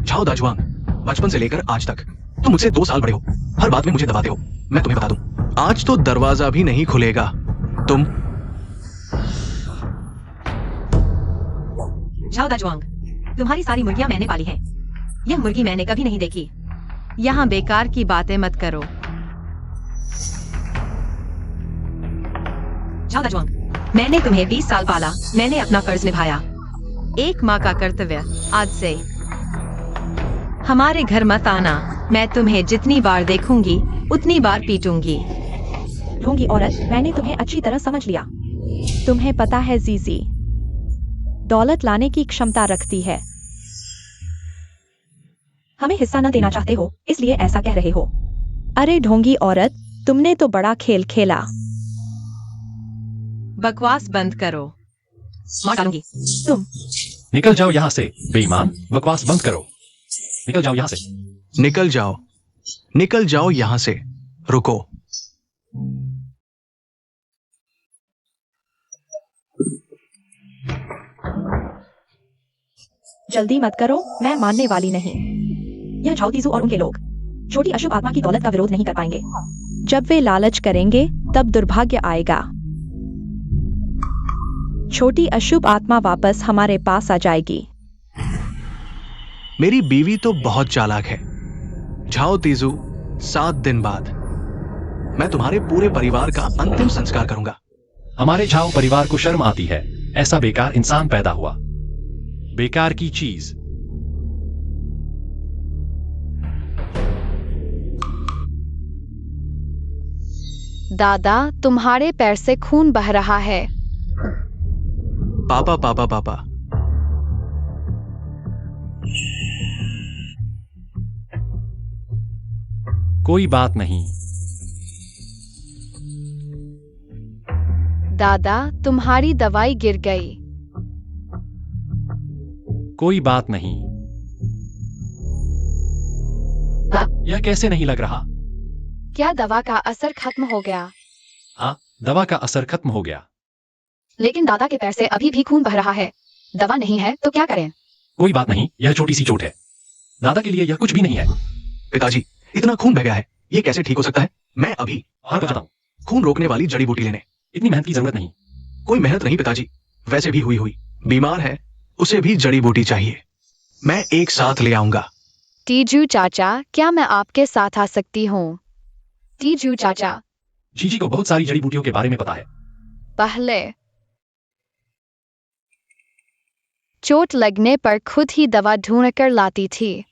झाओ दाजुआंग, बचपन से लेकर आज तक तुम मुझसे 2 साल बड़े हो। हर बात में मुझे दबाते हो। मैं तुम्हें बता दूं, आज तो दरवाजा भी नहीं खुलेगा। तुम जाओ दाजुआंग, तुम्हारी सारी मुर्गियां मैंने पाली हैं। यह मुर्गी मैंने कभी नहीं देखी। यहाँ बेकार की बातें मत करो। जाओ दाजुआंग, मैंने तुम्हें 20 साल पाला। मैंने अपना फर्ज निभाया, एक माँ का कर्तव्य। आज से हमारे घर मत आना। मैं तुम्हें जितनी बार देखूंगी उतनी बार पीटूंगी। ढोंगी औरत, मैंने तुम्हें अच्छी तरह समझ लिया। तुम्हें पता है जीजी दौलत लाने की क्षमता रखती है। हमें हिस्सा न देना चाहते हो, इसलिए ऐसा कह रहे हो। अरे ढोंगी औरत, तुमने तो बड़ा खेल खेला। बकवास बंद करो, मार डालूंगी। तुम निकल जाओ यहाँ से, बेईमान। बकवास बंद करो। निकल जाओ यहाँ से। निकल जाओ। निकल जाओ यहां से। रुको। जल्दी मत करो, मैं मानने वाली नहीं। यह झाउतीजू और उनके लोग छोटी अशुभ आत्मा की दौलत का विरोध नहीं कर पाएंगे। जब वे लालच करेंगे तब दुर्भाग्य आएगा। छोटी अशुभ आत्मा वापस हमारे पास आ जाएगी। मेरी बीवी तो बहुत चालाक है। झाओ तीजू, 7 दिन बाद मैं तुम्हारे पूरे परिवार का अंतिम संस्कार करूंगा। हमारे झाओ परिवार को शर्म आती है। ऐसा बेकार इंसान पैदा हुआ। बेकार की चीज। दादा, तुम्हारे पैर से खून बह रहा है। पापा पापा पापा। कोई बात नहीं। दादा, तुम्हारी दवाई गिर गई। कोई बात नहीं। यह कैसे नहीं लग रहा? क्या दवा का असर खत्म हो गया? हाँ, दवा का असर खत्म हो गया। लेकिन दादा के पैर से अभी भी खून बह रहा है। दवा नहीं है तो क्या करें? कोई बात नहीं, यह छोटी सी चोट है। दादा के लिए यह कुछ भी नहीं है। पिताजी, इतना खून बह गया है, ये कैसे ठीक हो सकता है? मैं अभी और बताता हूँ। खून रोकने वाली जड़ी बूटी लेने। इतनी मेहनत की जरूरत नहीं। कोई मेहनत नहीं पिताजी, वैसे भी हुई बीमार है, उसे भी जड़ी बूटी चाहिए। मैं एक साथ ले आऊंगा। टीजू चाचा, क्या मैं आपके साथ आ सकती हूँ? टीजू चाचा, जीजी को बहुत सारी जड़ी बूटियों के बारे में पता है। पहले चोट लगने पर खुद ही दवा ढूंढ कर लाती थी।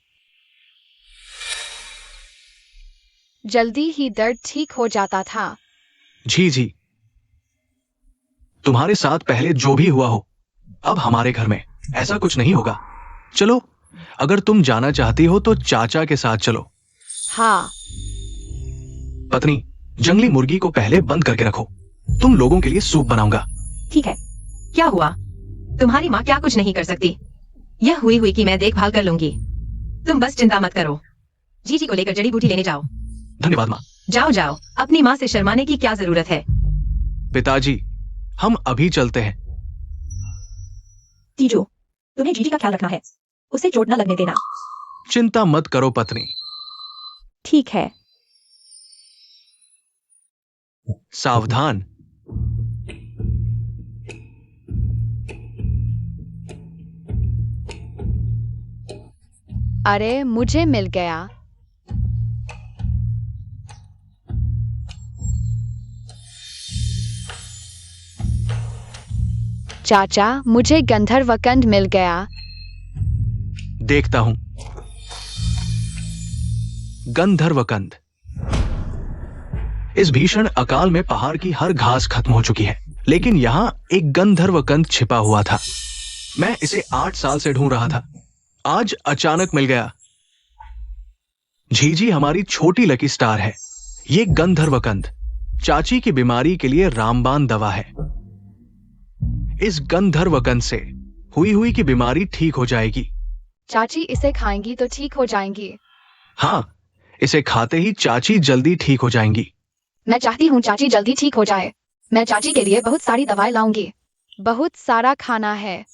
जल्दी ही दर्द ठीक हो जाता था। जी, तुम्हारे साथ पहले जो भी हुआ हो, अब हमारे घर में ऐसा कुछ नहीं होगा। चलो अगर तुम जाना चाहती हो तो चाचा के साथ चलो। हाँ। पत्नी, जंगली मुर्गी को पहले बंद करके रखो, तुम लोगों के लिए सूप बनाऊंगा। ठीक है। क्या हुआ? तुम्हारी माँ क्या कुछ नहीं कर सकती? यह हुई की मैं देखभाल कर लूंगी। तुम बस चिंता मत करो। जीजी को लेकर जड़ी बूटी लेने जाओ। धन्यवाद माँ। जाओ जाओ, अपनी माँ से शर्माने की क्या जरूरत है। पिताजी, हम अभी चलते हैं। जीजू, तुम्हें जीजी का ख्याल रखना है, उसे चोट न लगने देना। चिंता मत करो पत्नी। ठीक है। सावधान। अरे मुझे मिल गया। चाचा, मुझे गंधर्वकंद मिल गया। देखता हूं। गंधर्वकंद। इस भीषण अकाल में पहाड़ की हर घास खत्म हो चुकी है, लेकिन यहां एक गंधर्वकंद छिपा हुआ था। मैं इसे 8 साल से ढूंढ रहा था, आज अचानक मिल गया। झीझी हमारी छोटी लकी स्टार है। ये गंधर्वकंद चाची की बीमारी के लिए रामबाण दवा है। इस गंधर्वकंद से हुई की बीमारी ठीक हो जाएगी। चाची इसे खाएंगी तो ठीक हो जाएंगी। हाँ, इसे खाते ही चाची जल्दी ठीक हो जाएंगी। मैं चाहती हूँ चाची जल्दी ठीक हो जाए। मैं चाची के लिए बहुत सारी दवाएं लाऊंगी। बहुत सारा खाना है।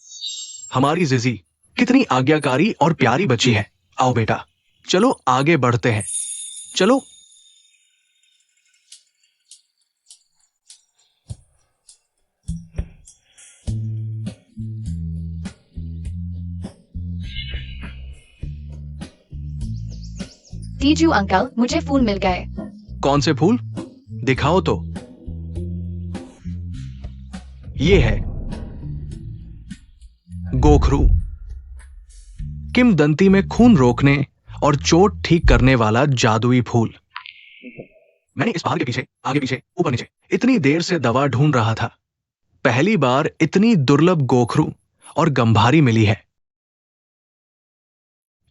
हमारी जिजी कितनी आज्ञाकारी और प्यारी बच्ची है। आओ बेटा, चलो आगे बढ़ते हैं। चलो। तीजू अंकल, मुझे फूल मिल गए। कौन से फूल? दिखाओ तो। ये है गोखरू, किंवदंती में खून रोकने और चोट ठीक करने वाला जादुई फूल। मैंने इस पहाड़ के पीछे, आगे पीछे, ऊपर नीचे इतनी देर से दवा ढूंढ रहा था। पहली बार इतनी दुर्लभ गोखरू और गंभारी मिली है।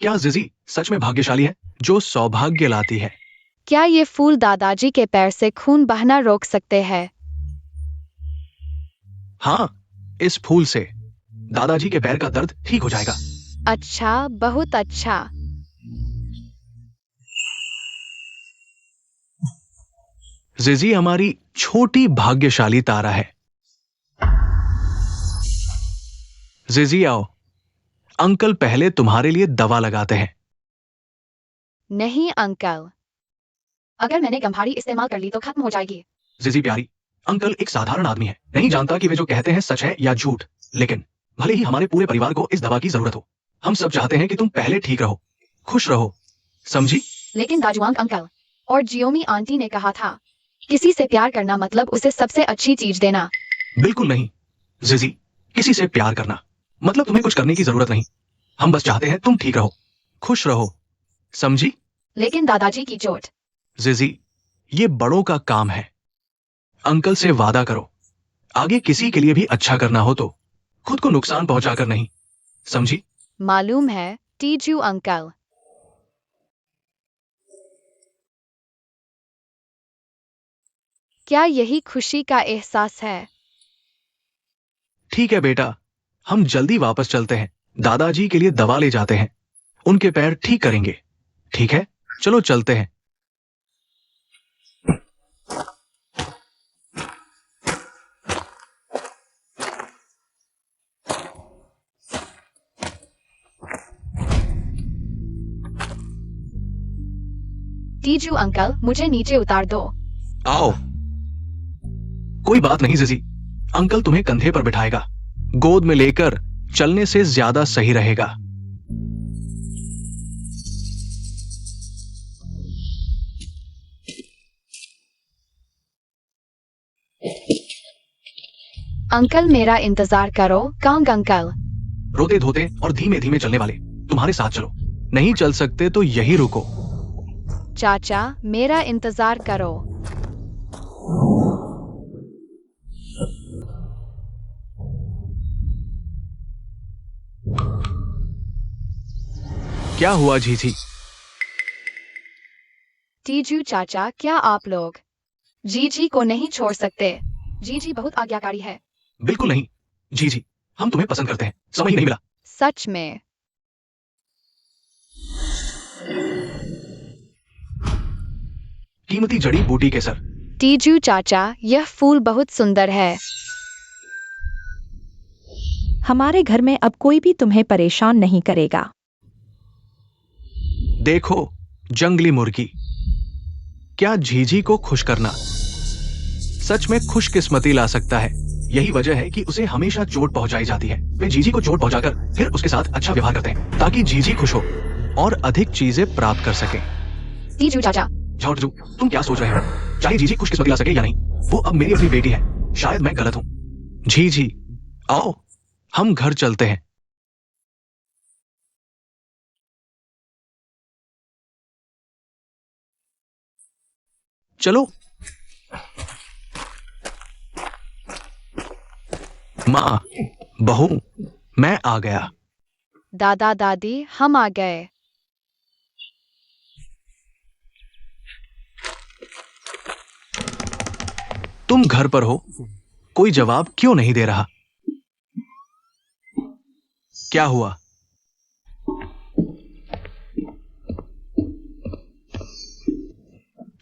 क्या जिजी सच में भाग्यशाली है जो सौभाग्य लाती है? क्या ये फूल दादाजी के पैर से खून बहना रोक सकते हैं? हाँ, इस फूल से दादाजी के पैर का दर्द ठीक हो जाएगा। अच्छा, बहुत अच्छा। जिजी हमारी छोटी भाग्यशाली तारा है। जिजी आओ, अंकल पहले तुम्हारे लिए दवा लगाते हैं। नहीं अंकल, अगर मैंने गंभारी इस्तेमाल कर ली तो खत्म हो जाएगी। जिजी प्यारी, अंकल एक साधारण आदमी है, नहीं जानता कि वे जो कहते हैं सच है या झूठ, लेकिन भले ही हमारे पूरे परिवार को इस दवा की जरूरत हो, हम सब चाहते हैं कि तुम पहले ठीक रहो, खुश रहो, समझी? लेकिन दाजुआंग अंकल और जियोमी आंटी ने कहा था, किसी से प्यार करना मतलब उसे सबसे अच्छी चीज देना। बिल्कुल नहीं जिजी, किसी से प्यार करना मतलब तुम्हें कुछ करने की जरूरत नहीं। हम बस चाहते हैं तुम ठीक रहो, खुश रहो, समझी? लेकिन दादाजी की चोट। जिजी, ये बड़ों का काम है। अंकल से वादा करो, आगे किसी के लिए भी अच्छा करना हो तो खुद को नुकसान पहुंचाकर नहीं, समझी? मालूम है टीजू अंकल। क्या यही खुशी का एहसास है? ठीक है बेटा, हम जल्दी वापस चलते हैं, दादाजी के लिए दवा ले जाते हैं, उनके पैर ठीक करेंगे। ठीक है, चलो चलते हैं। टीजू अंकल, मुझे नीचे उतार दो। आओ। कोई बात नहीं जिजी, अंकल तुम्हें कंधे पर बिठाएगा, गोद में लेकर चलने से ज्यादा सही रहेगा। अंकल मेरा इंतजार करो। कांग अंकल। रोते धोते और धीमे धीमे चलने वाले तुम्हारे साथ चलो, नहीं चल सकते तो यही रुको। चाचा मेरा इंतजार करो। क्या हुआ जीजी? जीजू चाचा, क्या आप लोग जीजी को नहीं छोड़ सकते? जीजी बहुत आज्ञाकारी है। बिल्कुल नहीं जीजी, हम तुम्हें पसंद करते हैं, समय ही नहीं मिला। सच में? कीमती जड़ी बूटी के सर। जीजू चाचा, यह फूल बहुत सुंदर है। हमारे घर में अब कोई भी तुम्हें परेशान नहीं करेगा। देखो जंगली मुर्गी, क्या झीझी को खुश करना सच में खुशकिस्मती ला सकता है। यही वजह है कि उसे हमेशा चोट पहुंचाई जाती है। वे झीझी को चोट पहुंचाकर फिर उसके साथ अच्छा व्यवहार करते हैं ताकि झीझी खुश हो और अधिक चीजें प्राप्त कर सके। जीजू चाचा, झाओ, तुम क्या सोच रहे हो? चाहे झीझी खुशकिस्मती ला सके या नहीं, वो अब मेरी अपनी बेटी है। शायद मैं गलत हूं। झीझी आओ, हम घर चलते हैं। चलो। माँ, बहू, मैं आ गया। दादा दादी, हम आ गए। तुम घर पर हो, कोई जवाब क्यों नहीं दे रहा? क्या हुआ?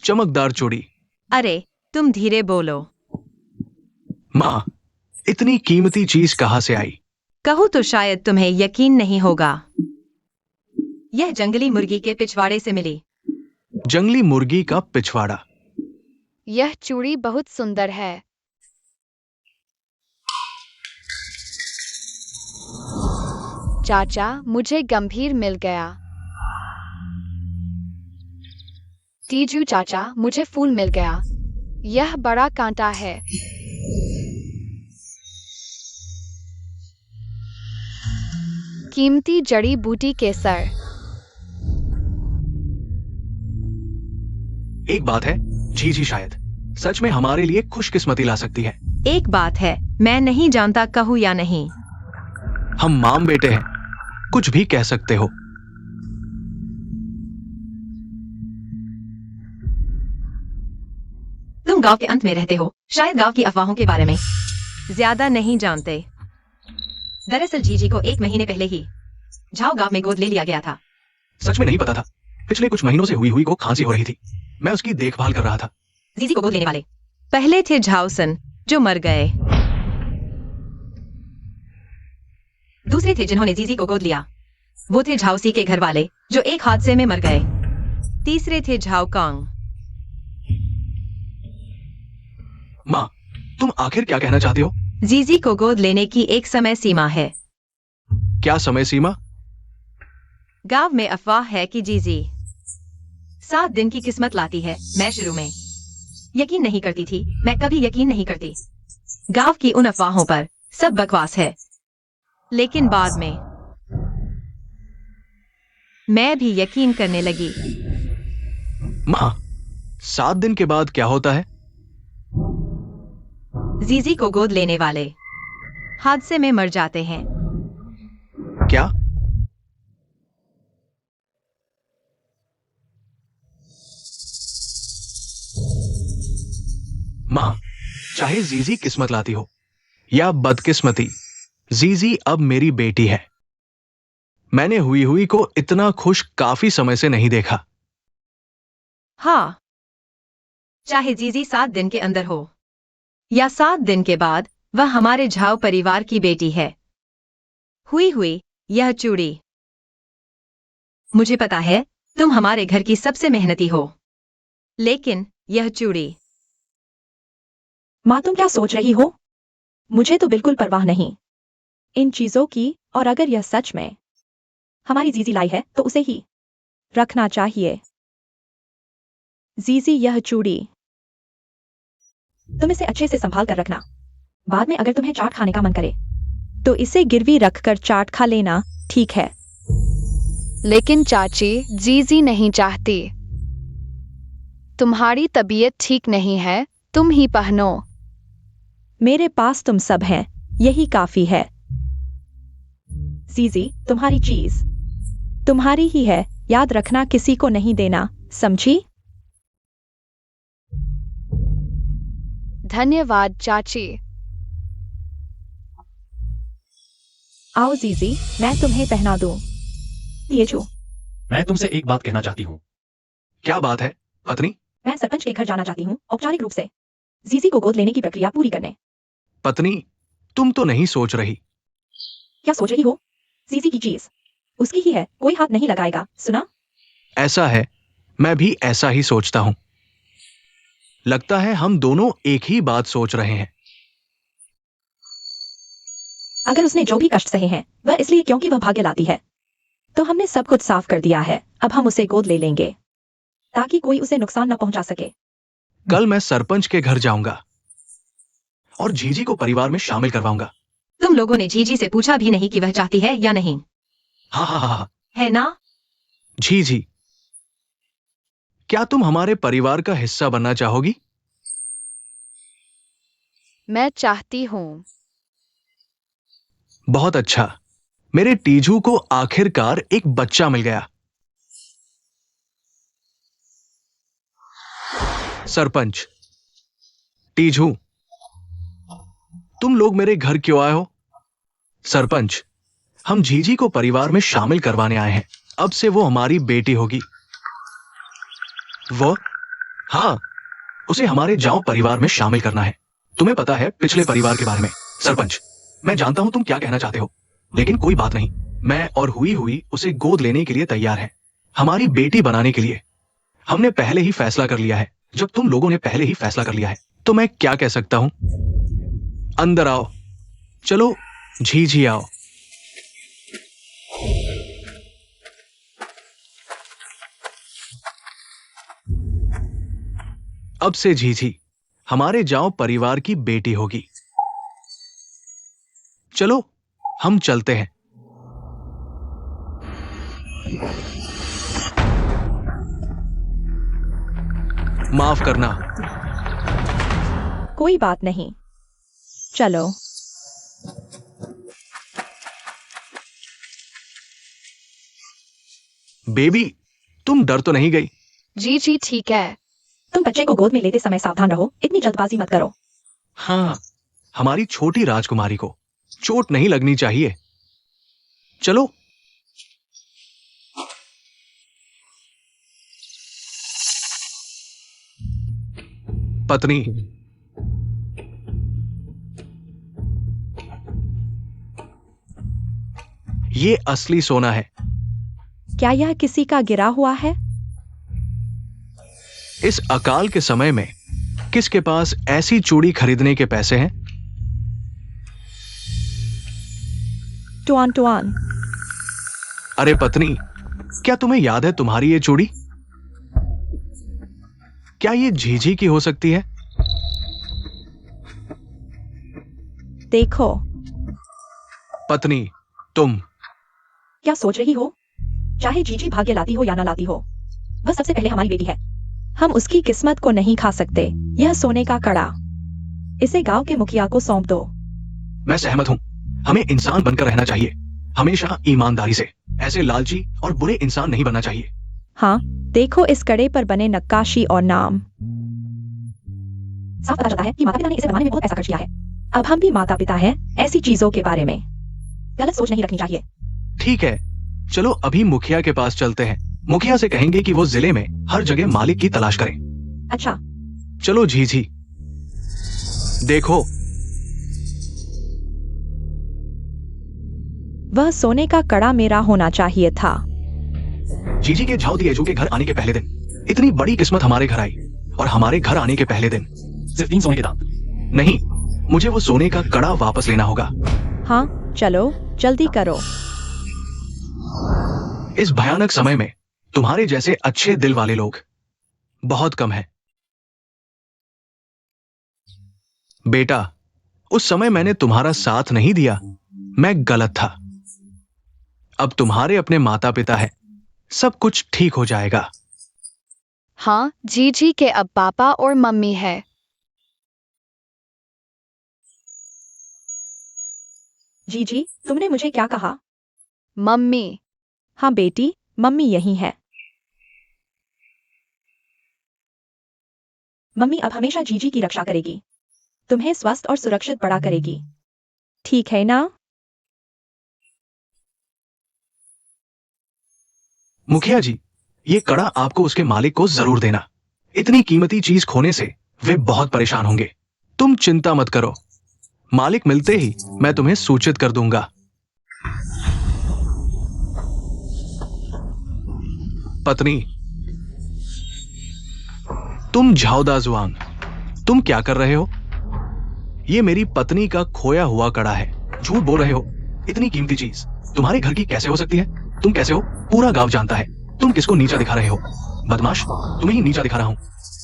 चमकदार चूड़ी। अरे तुम धीरे बोलो। माँ, इतनी कीमती चीज कहां से आई? कहूँ तो शायद तुम्हें यकीन नहीं होगा। यह जंगली मुर्गी के पिछवाड़े से मिली। जंगली मुर्गी का पिछवाड़ा? यह चूड़ी बहुत सुंदर है। चाचा, मुझे गंभीर मिल गया। जीजू चाचा, मुझे फूल मिल गया। यह बड़ा कांटा है। कीमती जड़ी बूटी के सर। एक बात है, झीझी शायद सच में हमारे लिए खुशकिस्मती ला सकती है। एक बात है, मैं नहीं जानता कहूँ या नहीं। हम माम बेटे हैं, कुछ भी कह सकते हो। तुम गांव के अंत में रहते हो, शायद गांव की अफवाहों के बारे में ज्यादा नहीं जानते। दरअसल जीजी को 1 महीने पहले ही झाओ गांव में गोद ले लिया गया था। सच में नहीं पता था। पिछले कुछ महीनों से हुई को खांसी हो रही थी। मैं उसकी देखभाल कर रहा था। जीजी को गोद लेने वाले पहले थे झाओसन, जो मर गए। दूसरे थे जिन्होंने जीजी को गोद लिया, वो थे झाओसी के घर वाले, जो एक हादसे में मर गए। तीसरे थे झाओकांग। माँ, तुम आखिर क्या कहना चाहते हो? जीजी को गोद लेने की एक समय सीमा है। क्या समय सीमा? गांव में अफवाह है कि जीजी 7 दिन की किस्मत लाती है। मैं शुरू में यकीन नहीं करती थी, मैं कभी यकीन नहीं करती। गांव की उन अफवाहों पर सब बकवास है। लेकिन बाद में मैं भी यकीन करने लगी। माँ, 7 दिन के बाद क्या होता है? जीजी को गोद लेने वाले हादसे में मर जाते हैं। क्या? माँ, चाहे जीजी किस्मत लाती हो या बदकिस्मती, जीजी अब मेरी बेटी है। मैंने हुई को इतना खुश काफी समय से नहीं देखा। हाँ, चाहे जीजी 7 दिन के अंदर हो या 7 दिन के बाद, वह हमारे झाओ परिवार की बेटी है। हुई यह चूड़ी। मुझे पता है तुम हमारे घर की सबसे मेहनती हो, लेकिन यह चूड़ी। माँ, तुम क्या सोच रही हो? मुझे तो बिल्कुल परवाह नहीं इन चीजों की, और अगर यह सच में हमारी जीजी लाई है तो उसे ही रखना चाहिए। जीजी, यह चूड़ी तुम इसे अच्छे से संभाल कर रखना। बाद में अगर तुम्हें चाट खाने का मन करे तो इसे गिरवी रखकर चाट खा लेना, ठीक है? लेकिन चाची, जीजी नहीं चाहती। तुम्हारी तबीयत ठीक नहीं है, तुम ही पहनो। मेरे पास तुम सब हैं, यही काफी है। जीजी, तुम्हारी चीज। तुम्हारी ही है, याद रखना किसी को नहीं देना, समझी? धन्यवाद चाची। आओ जीजी, मैं तुम्हें पहना दूं। ये जो मैं तुमसे एक बात कहना चाहती हूँ। क्या बात है पत्नी? मैं सरपंच के घर जाना चाहती हूँ, औपचारिक रूप से जीजी को गोद लेने की प्रक्रिया पूरी करने। पत्नी, तुम तो नहीं सोच रही। क्या सोच रही हो? जीजी की चीज उसकी ही है, कोई हाथ नहीं लगाएगा, सुना? ऐसा है, मैं भी ऐसा ही सोचता हूं। लगता है हम दोनों एक ही बात सोच रहे हैं। अगर उसने जो भी कष्ट सहे हैं वह इसलिए क्योंकि वह भाग्य लाती है, तो हमने सब कुछ साफ कर दिया है। अब हम उसे गोद ले लेंगे ताकि कोई उसे नुकसान न पहुंचा सके। कल मैं सरपंच के घर जाऊंगा और जीजी को परिवार में शामिल करवाऊंगा। तुम लोगों ने जीजी से पूछा भी नहीं कि वह चाहती है या नहीं, हाँ हाँ हाँ हाँ। है ना? जीजी, क्या तुम हमारे परिवार का हिस्सा बनना चाहोगी? मैं चाहती हूँ। बहुत अच्छा, मेरे टीजू को आखिरकार एक बच्चा मिल गया। सरपंच, टीजू, तुम लोग मेरे घर क्यों आए हो? सरपंच, हम जीजी को परिवार में शामिल करवाने आए हैं। अब से वो हमारी बेटी होगी। वो, हाँ, उसे हमारे जाओ परिवार में शामिल करना है। तुम्हें पता है पिछले परिवार के बारे में। सरपंच, मैं जानता हूं तुम क्या कहना चाहते हो, लेकिन कोई बात नहीं, मैं और हुई उसे गोद लेने के लिए तैयार है, हमारी बेटी बनाने के लिए। हमने पहले ही फैसला कर लिया है। जब तुम लोगों ने पहले ही फैसला कर लिया है तो मैं क्या कह सकता हूं? अंदर आओ, चलो झी आओ। अब से झी हमारे जाओ परिवार की बेटी होगी। चलो हम चलते हैं। माफ करना। कोई बात नहीं, चलो। बेबी, तुम डर तो नहीं गई? जी ठीक है। तुम बच्चे को गोद में लेते समय सावधान रहो, इतनी जल्दबाजी मत करो। हाँ, हमारी छोटी राजकुमारी को चोट नहीं लगनी चाहिए। चलो। पत्नी, ये असली सोना है। क्या यह किसी का गिरा हुआ है? इस अकाल के समय में किसके पास ऐसी चूड़ी खरीदने के पैसे हैं? टुआन टुआन। अरे पत्नी, क्या तुम्हें याद है तुम्हारी ये चूड़ी? क्या ये झीझी की हो सकती है? देखो। पत्नी, तुम क्या सोच रही हो? चाहे जीजी भाग्य लाती हो या ना लाती हो, वह सबसे पहले हमारी बेटी है। हम उसकी किस्मत को नहीं खा सकते। यह सोने का कड़ा, इसे गांव के मुखिया को सौंप दो। मैं सहमत हूं। हमें इंसान बनकर रहना चाहिए, हमेशा ईमानदारी से। ऐसे लालची और बुरे इंसान नहीं बनना चाहिए। हाँ, देखो इस कड़े पर बने नक्काशी और नाम। साफ पता चलता है कि माता पिता ने इसे बनाने में बहुत पैसा खर्च किया है। अब हम भी माता पिता हैं, ऐसी चीजों के बारे में गलत सोच नहीं रखनी चाहिए। ठीक है, चलो अभी मुखिया के पास चलते हैं। मुखिया से कहेंगे कि वो जिले में हर जगह मालिक की तलाश करें। अच्छा। चलो झीझी, देखो। वह सोने का कड़ा मेरा होना चाहिए था। जीजी के झाऊ दिएजू के घर आने के पहले दिन इतनी बड़ी किस्मत हमारे घर आई, और हमारे घर आने के पहले दिन सिर्फ 3 सोने के दांत। नहीं, मुझे वो सोने का कड़ा वापस लेना होगा। हाँ, चलो जल्दी करो। इस भयानक समय में तुम्हारे जैसे अच्छे दिल वाले लोग बहुत कम हैं। बेटा, उस समय मैंने तुम्हारा साथ नहीं दिया, मैं गलत था। अब तुम्हारे अपने माता पिता हैं, सब कुछ ठीक हो जाएगा। हाँ, जी के अब पापा और मम्मी है। जीजी, तुमने मुझे क्या कहा? मम्मी। हाँ बेटी, मम्मी यही है। मम्मी अब हमेशा जीजी की रक्षा करेगी, तुम्हें स्वस्थ और सुरक्षित बड़ा करेगी, ठीक है ना? मुखिया जी, ये कड़ा आपको उसके मालिक को जरूर देना। इतनी कीमती चीज खोने से वे बहुत परेशान होंगे। तुम चिंता मत करो, मालिक मिलते ही मैं तुम्हें सूचित कर दूंगा। पत्नी, तुम झाओदा जुआंग, तुम क्या कर रहे हो? ये मेरी पत्नी का खोया हुआ कड़ा है। झूठ बोल रहे हो। इतनी कीमती चीज तुम्हारे घर की कैसे हो सकती है? तुम कैसे हो पूरा गांव जानता है। तुम किसको नीचा दिखा रहे हो? बदमाश, तुम्हें ही नीचा दिखा रहा हूं।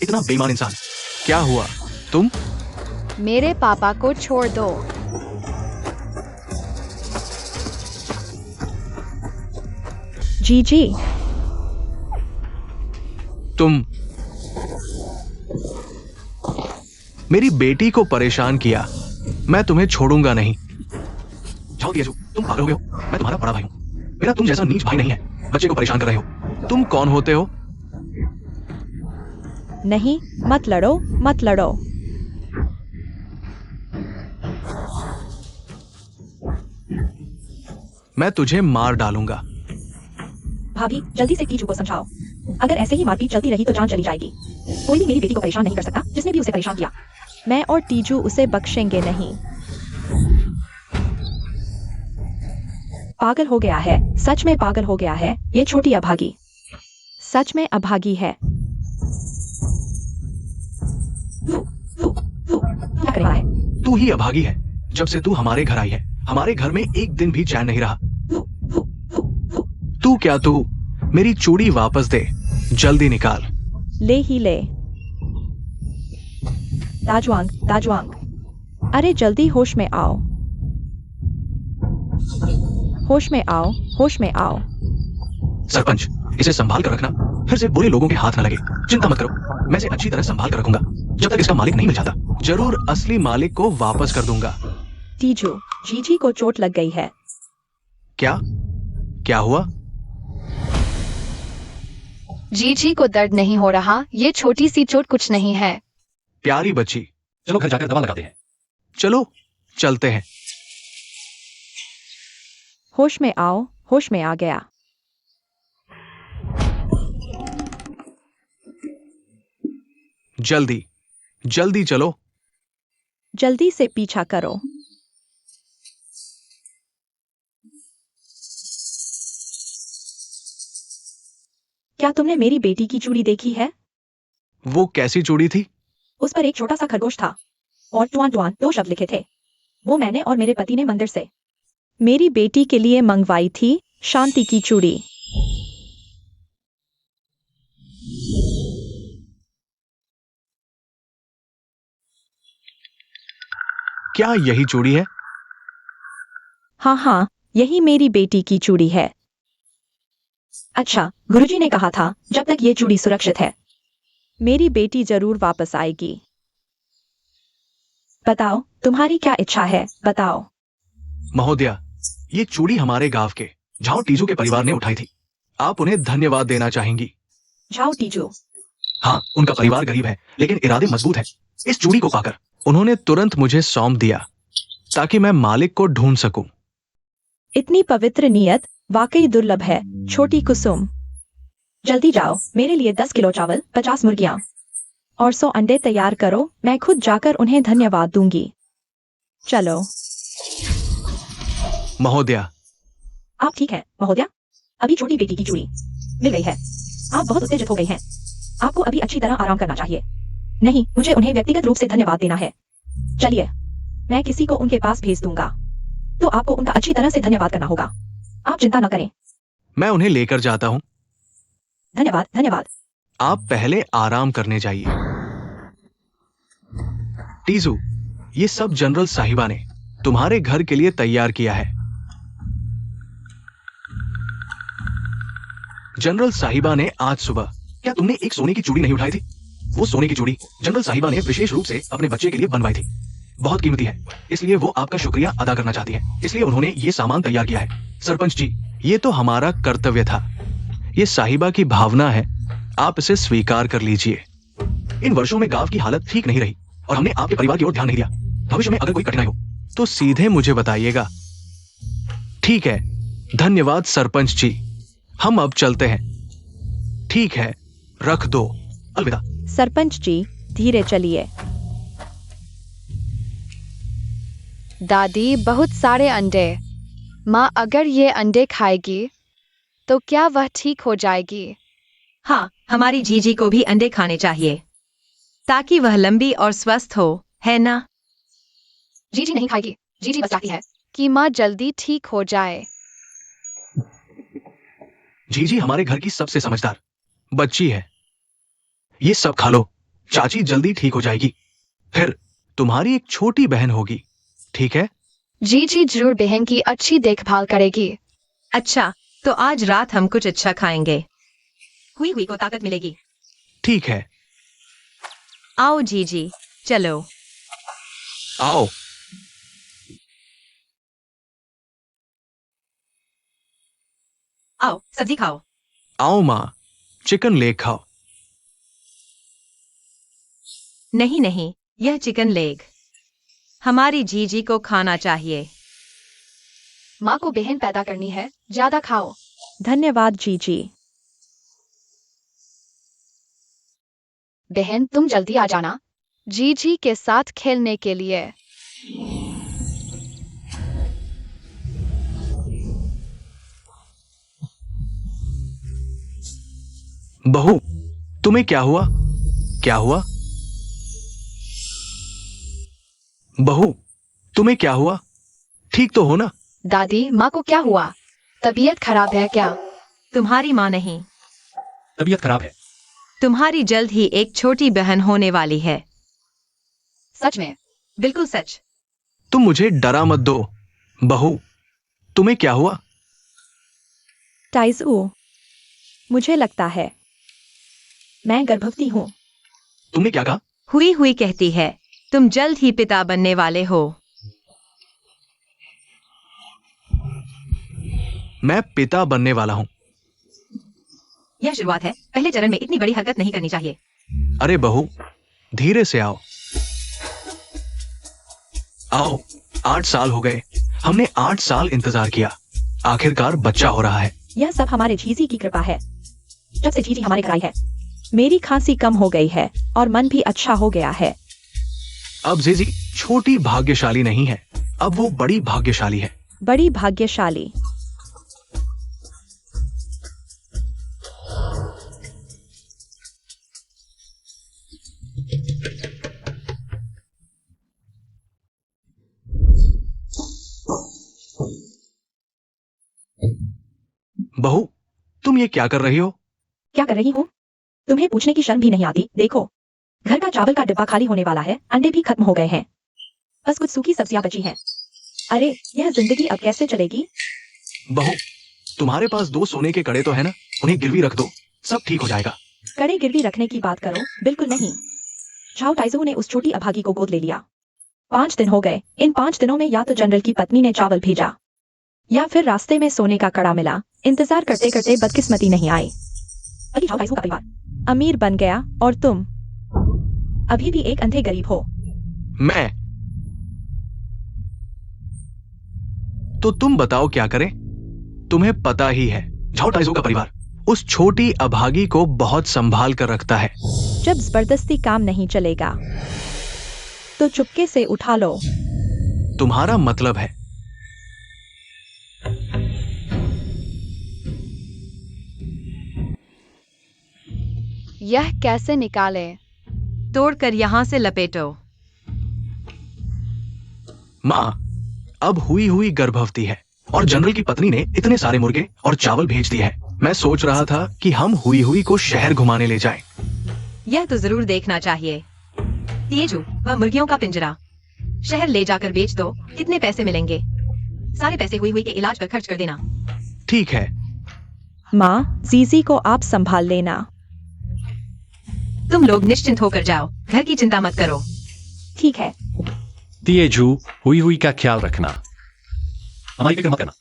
इतना बेईमान इंसान। क्या हुआ? तुम मेरे पापा को छोड़ दो। जीजी, तुम मेरी बेटी को परेशान किया, मैं तुम्हें छोड़ूंगा नहीं। जाओ दियाजू, तुम पागल हो गए हो। मैं तुम्हारा बड़ा भाई हूं, मेरा तुम जैसा नीच भाई नहीं है। बच्चे को परेशान कर रहे हो। तुम कौन होते हो? नहीं, मत लड़ो, मत लड़ो। मैं तुझे मार डालूंगा। भाभी, जल्दी से टीजू को समझाओ। अगर ऐसे ही मारपीट चलती रही तो जान चली जाएगी। कोई भी मेरी बेटी को परेशान नहीं कर सकता, जिसने भी उसे परेशान किया। मैं और टीजू उसे बख्शेंगे नहीं। पागल हो गया है, सच में पागल हो गया है ये छोटी अभागी। सच में अभागी है। क्या करने वाला है? तू ही अभागी है। जब से तू हमारे घर आई है, हमारे घर में एक दिन भी चैन नहीं रहा। तू मेरी चूड़ी वापस दे, जल्दी निकाल। ले ही ले। दाजुआंग, दाजुआंग, अरे जल्दी होश में आओ, होश में आओ, होश में आओ। सरपंच, इसे संभाल कर रखना, फिर से बुरे लोगों के हाथ न लगे। चिंता मत करो, मैं इसे अच्छी तरह संभाल कर रखूंगा जब तक इसका मालिक नहीं मिल जाता। जरूर असली मालिक को वापस कर दूंगा। टीजू, जीजी को चोट लग गई है। क्या हुआ? जीजी को दर्द नहीं हो रहा, ये छोटी सी चोट कुछ नहीं है। प्यारी बच्ची, चलो घर जाकर दवा लगाते हैं। चलो चलते हैं। होश में आओ, होश में आ गया। जल्दी जल्दी चलो। जल्दी से पीछा करो। क्या तुमने मेरी बेटी की चूड़ी देखी है? वो कैसी चूड़ी थी? उस पर एक छोटा सा खरगोश था और टुआन टुआन 2 शब्द लिखे थे। वो मैंने और मेरे पति ने मंदिर से मेरी बेटी के लिए मंगवाई थी, शांति की चूड़ी। क्या यही चूड़ी है? हाँ, यही मेरी बेटी की चूड़ी है। अच्छा, गुरुजी ने कहा था जब तक ये चूड़ी सुरक्षित है, मेरी बेटी जरूर वापस आएगी। बताओ, तुम्हारी क्या इच्छा है, बताओ। महोदया, ये चूड़ी हमारे गांव के झाओ टीजू के परिवार ने उठाई थी। आप उन्हें धन्यवाद देना चाहेंगी। झाओ टीजू? हाँ, उनका परिवार गरीब है लेकिन इरादे मजबूत है। इस चूड़ी को पाकर उन्होंने तुरंत मुझे सौंप दिया ताकि मैं मालिक को ढूंढ सकूं। इतनी पवित्र नियत वाकई दुर्लभ है, छोटी कुसुम। जल्दी जाओ, मेरे लिए 10 किलो चावल, 50 मुर्गियां और 100 अंडे तैयार करो। मैं खुद जाकर उन्हें धन्यवाद दूंगी। चलो। महोदया। आप ठीक है महोदया? अभी छोटी बेटी की चूड़ी मिल गई है। आप बहुत उत्तेजित हो गई हैं। आपको अभी अच्छी तरह आराम करना चाहिए। नहीं, मुझे उन्हें व्यक्तिगत रूप से धन्यवाद देना है। चलिए, मैं किसी को उनके पास भेज दूंगा, तो आपको उनका अच्छी तरह से धन्यवाद करना होगा। आप चिंता न करें। मैं उन्हें लेकर जाता हूं। धन्यवाद, धन्यवाद। आप पहले आराम करने जाइए। टीजू, ये सब जनरल साहिबा ने तुम्हारे घर के लिए तैयार किया है। जनरल साहिबा ने आज सुबह, क्या तुमने एक सोने की चूड़ी नहीं उठाई थी? वो सोने की चूड़ी जनरल साहिबा ने विशेष रूप से अपने बच्चे के लिए बनवाई थी। बहुत कीमती है, इसलिए वो आपका शुक्रिया अदा करना चाहती है। इसलिए उन्होंने ये सामान तैयार किया है। सरपंच जी, ये तो हमारा कर्तव्य था। ये साहिबा की भावना है, आप इसे स्वीकार कर लीजिए। इन वर्षों में गांव की हालत ठीक नहीं रही और हमने आपके परिवार की ओर ध्यान नहीं दिया। भविष्य में अगर कोई कठिनाई हो तो सीधे मुझे बताइएगा। ठीक है, धन्यवाद सरपंच जी। हम अब चलते हैं। ठीक है, रख दो। अलविदा। सरपंच जी, धीरे चलिए। दादी, बहुत सारे अंडे। माँ, अगर ये अंडे खाएगी तो क्या वह ठीक हो जाएगी? हाँ, हमारी जीजी को भी अंडे खाने चाहिए ताकि वह लंबी और स्वस्थ हो, है ना? जीजी नहीं खाएगी। जीजी बस चाहती है कि माँ जल्दी ठीक हो जाए। जीजी हमारे घर की सबसे समझदार बच्ची है। ये सब खा लो, चाची जल्दी ठीक हो जाएगी। फिर तुम्हारी एक छोटी बहन होगी, ठीक है? जीजी जरूर बहन की अच्छी देखभाल करेगी। अच्छा, तो आज रात हम कुछ अच्छा खाएंगे। हुई हुई को ताकत मिलेगी। ठीक है, आओ जीजी, चलो। आओ। आओ, सब्जी खाओ। आओ माँ, चिकन लेग खाओ। नहीं नहीं, यह चिकन लेग हमारी जीजी को खाना चाहिए। माँ को बहन पैदा करनी है, ज्यादा खाओ। धन्यवाद जीजी। बहन, तुम जल्दी आ जाना जीजी के साथ खेलने के लिए। बहू, तुम्हें क्या हुआ? क्या हुआ? बहू, तुम्हें क्या हुआ? ठीक तो हो ना? दादी, माँ को क्या हुआ? तबीयत खराब है क्या? तुम्हारी माँ नहीं, तबीयत खराब है। तुम्हारी जल्द ही एक छोटी बहन होने वाली है। सच में? बिल्कुल सच। तुम मुझे डरा मत दो। बहू, तुम्हें क्या हुआ? टाइजू, मुझे लगता है मैं गर्भवती हूँ। तुमने क्या कहा? हुई हुई कहती है तुम जल्द ही पिता बनने वाले हो। मैं पिता बनने वाला हूँ। यह शुरुआत है, पहले चरण में इतनी बड़ी हरकत नहीं करनी चाहिए। अरे बहू, धीरे से आओ। आओ, 8 साल हो गए। हमने 8 साल इंतजार किया। आखिरकार बच्चा हो रहा है। यह सब हमारे जीजी की कृपा है। जब से जीजी हमारे घर आई है, मेरी खांसी कम हो गई है और मन भी अच्छा हो गया है। अब जीजी छोटी भाग्यशाली नहीं है, अब वो बड़ी भाग्यशाली है। बड़ी भाग्यशाली। बहू, तुम ये क्या कर रही हो? क्या कर रही हूँ? तुम्हें पूछने की शर्म भी नहीं आती? देखो, घर का चावल का डिब्बा खाली होने वाला है, अंडे भी खत्म हो गए हैं, बस कुछ सूखी सब्जियां बची हैं। अरे, यह जिंदगी अब कैसे चलेगी? बहू, तुम्हारे पास 2 सोने के कड़े तो है ना, उन्हें गिरवी रख दो, सब ठीक हो जाएगा। कड़े गिरवी रखने की बात करो, बिल्कुल नहीं। झाओ टाइजू ने उस छोटी अभागी को गोद ले लिया। 5 दिन हो गए। इन 5 दिनों में या तो जनरल की पत्नी ने चावल भेजा या फिर रास्ते में सोने का कड़ा मिला। इंतजार करते करते बदकिस्मती नहीं आई। अभी झाओ टाइजू का परिवार अमीर बन गया और तुम अभी भी एक अंधे गरीब हो। मैं तो तुम बताओ क्या करें? तुम्हें पता ही है, झाओ टाइजू का परिवार उस छोटी अभागी को बहुत संभाल कर रखता है। जब जबरदस्ती काम नहीं चलेगा तो चुपके से उठा लो। तुम्हारा मतलब है यह कैसे निकाले? तोड़कर यहाँ से लपेटो। माँ, अब हुई हुई गर्भवती है और जनरल की पत्नी ने इतने सारे मुर्गे और चावल भेज दिए हैं। मैं सोच रहा था कि हम हुई हुई को शहर घुमाने ले जाएं। यह तो जरूर देखना चाहिए। तेजू, वह मुर्गियों का पिंजरा शहर ले जाकर बेच दो, कितने पैसे मिलेंगे? सारे पैसे हुई हुई के इलाज पर खर्च कर देना। ठीक है। माँ, जीजी को आप संभाल लेना। तुम लोग निश्चिंत होकर जाओ, घर की चिंता मत करो। ठीक है। तिएजू, हुई हुई का ख्याल रखना, हमारी फिक्र मत करना।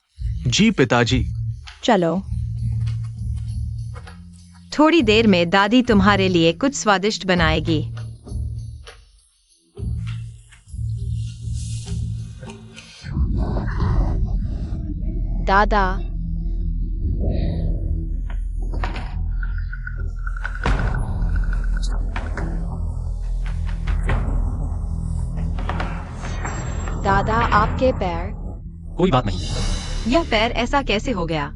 जी पिताजी। चलो। थोड़ी देर में दादी तुम्हारे लिए कुछ स्वादिष्ट बनाएगी। दादा, दादा आपके पैर। कोई बात नहीं। यह पैर ऐसा कैसे हो गया?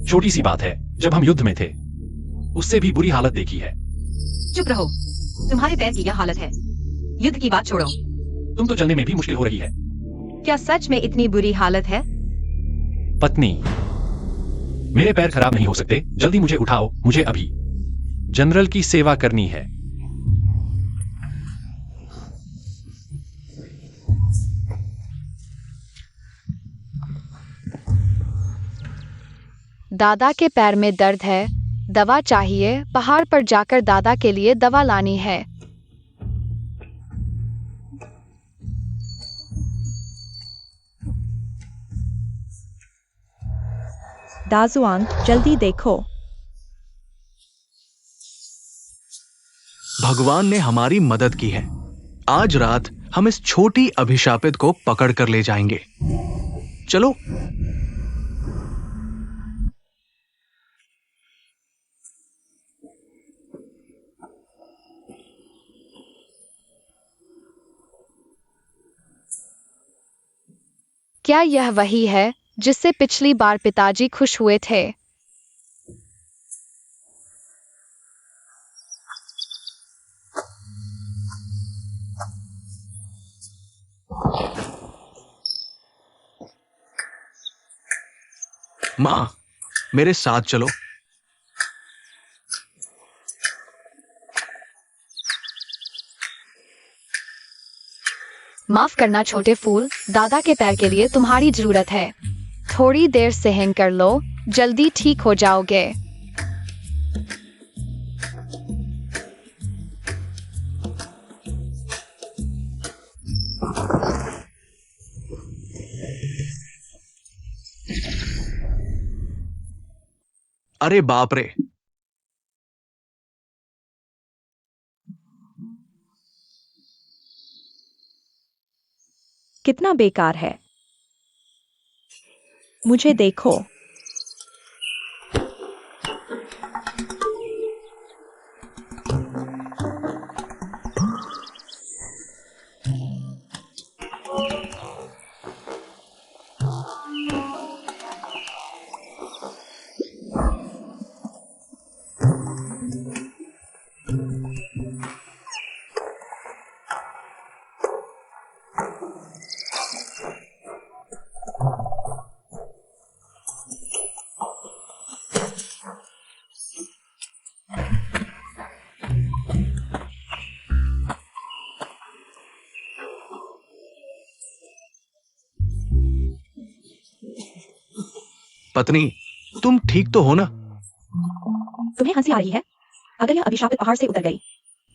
छोटी सी बात है, जब हम युद्ध में थे उससे भी बुरी हालत देखी है। चुप रहो, तुम्हारे पैर की यह हालत है। युद्ध की बात छोड़ो। तुम तो चलने में भी मुश्किल हो रही है। क्या सच में इतनी बुरी हालत है? पत्नी, मेरे पैर खराब नहीं हो सकते। जल्दी मुझे उठाओ, मुझे अभी जनरल की सेवा करनी है। दादा के पैर में दर्द है, दवा चाहिए। पहाड़ पर जाकर दादा के लिए दवा लानी है। दाजुआंग, जल्दी देखो। भगवान ने हमारी मदद की है। आज रात हम इस छोटी अभिशापित को पकड़ कर ले जाएंगे। चलो। क्या यह वही है जिससे पिछली बार पिताजी खुश हुए थे? मां, मेरे साथ चलो। माफ करना छोटे फूल, दादा के पैर के लिए तुम्हारी जरूरत है। थोड़ी देर सहन कर लो, जल्दी ठीक हो जाओगे। अरे बाप रे! कितना बेकार है। मुझे देखो। पत्नी, तुम ठीक तो हो ना? तुम्हें हंसी आ रही है? अगर यह अभिशापित पहाड़ से उतर गई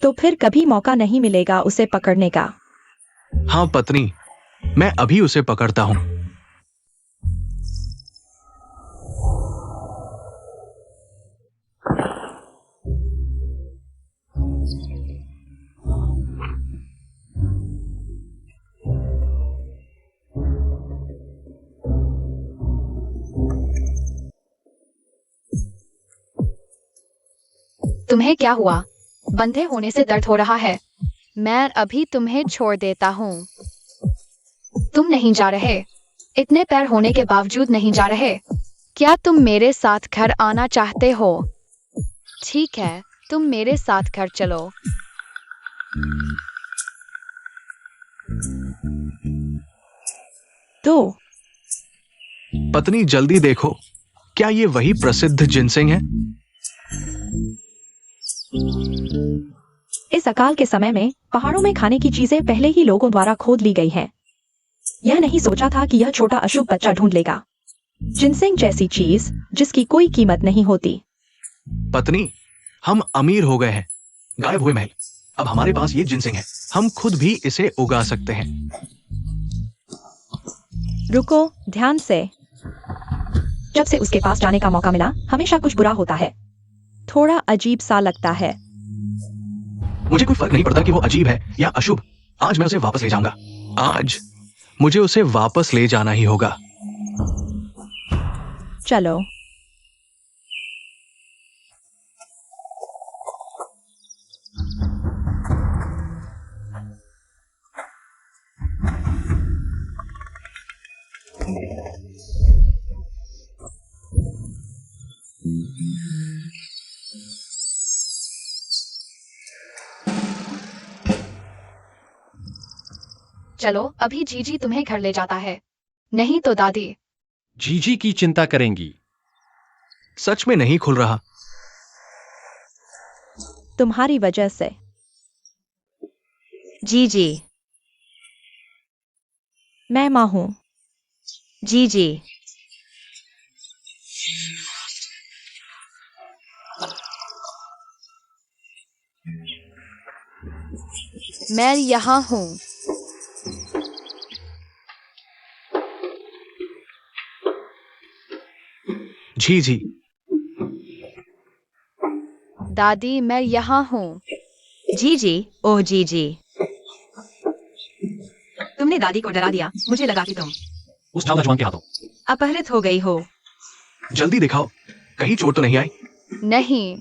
तो फिर कभी मौका नहीं मिलेगा उसे पकड़ने का। हाँ पत्नी, मैं अभी उसे पकड़ता हूं। तुम्हें क्या हुआ? बंधे होने से दर्द हो रहा है। मैं अभी तुम्हें छोड़ देता हूँ। तुम नहीं जा रहे। इतने पैर होने के बावजूद नहीं जा रहे। क्या तुम मेरे साथ घर आना चाहते हो? ठीक है, तुम मेरे साथ घर चलो। तो पत्नी, जल्दी देखो, क्या ये वही प्रसिद्ध जिनसेंग है? इस अकाल के समय में पहाड़ों में खाने की चीजें पहले ही लोगों द्वारा खोद ली गई हैं। यह नहीं सोचा था कि यह छोटा अशुभ बच्चा ढूंढ लेगा जिनसेंग जैसी चीज जिसकी कोई कीमत नहीं होती। पत्नी, हम अमीर हो गए हैं। गायब हुए महल। अब हमारे पास ये जिनसेंग है। हम खुद भी इसे उगा सकते हैं। रुको, ध्यान से। जब से उसके पास जाने का मौका मिला हमेशा कुछ बुरा होता है। थोड़ा अजीब सा लगता है। मुझे कोई फर्क नहीं पड़ता कि वो अजीब है या अशुभ। आज मैं उसे वापस ले जाऊंगा। आज मुझे उसे वापस ले जाना ही होगा। चलो। चलो अभी जीजी तुम्हें घर ले जाता है, नहीं तो दादी। जीजी की चिंता करेंगी। सच में नहीं खुल रहा। तुम्हारी वजह से। जी जी। मैं माँ हूँ। जी जी। मैं यहाँ हूँ। जी जी। दादी मैं यहाँ हूँ। जी जी। ओह जी जी। तुमने दादी को डरा दिया। मुझे लगा कि तुम उस चावला जवान के हाथों। अपहृत हो गई हो। जल्दी दिखाओ, कहीं चोट तो नहीं आई। नहीं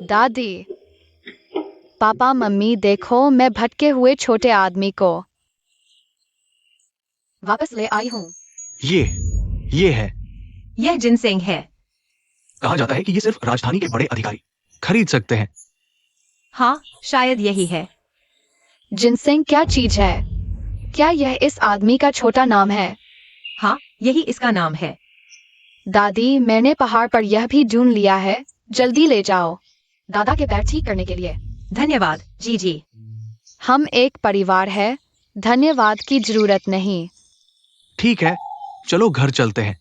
दादी। पापा मम्मी देखो, मैं भटके हुए छोटे आदमी को वापस ले आई हूँ। ये है। यह जिनसेंग है। कहा जाता है कि ये सिर्फ राजधानी के बड़े अधिकारी खरीद सकते हैं। हाँ, शायद यही है। जिनसेंग क्या चीज है? क्या यह इस आदमी का छोटा नाम है? हाँ, यही इसका नाम है। दादी मैंने पहाड़ पर यह भी ढूंढ लिया है, जल्दी ले जाओ दादा के पैर ठीक करने के लिए। धन्यवाद जी जी। हम एक परिवार है, धन्यवाद की जरूरत नहीं। ठीक है, चलो घर चलते हैं।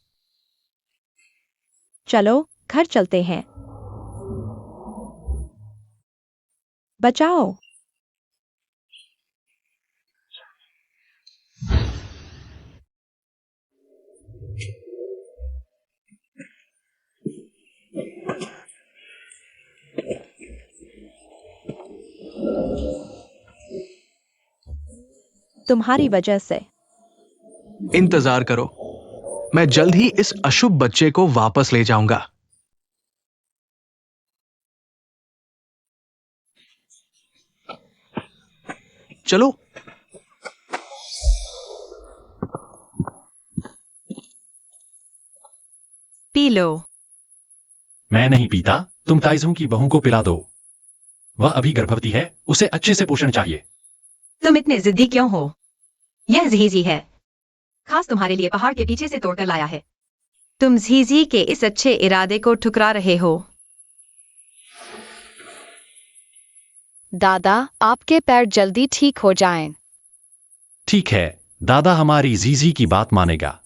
चलो घर चलते हैं। बचाओ। तुम्हारी वजह से। इंतजार करो, मैं जल्द ही इस अशुभ बच्चे को वापस ले जाऊंगा। चलो। P low. मैं नहीं पीता, तुम ताइजों की बहू को पिला दो। वह अभी गर्भवती है, उसे अच्छे से पोषण चाहिए। तुम इतने जिद्दी क्यों हो? यह झीझी है, खास तुम्हारे लिए पहाड़ के पीछे से तोड़कर लाया है। तुम झीझी के इस अच्छे इरादे को ठुकरा रहे हो। दादा आपके पैर जल्दी ठीक हो जाएं। ठीक है, दादा हमारी जीजी की बात मानेगा।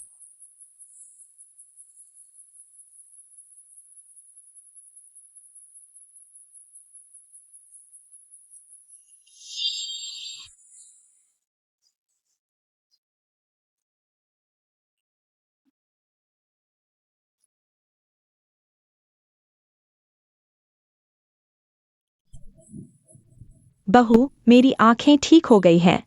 बहू मेरी आंखें ठीक हो गई हैं।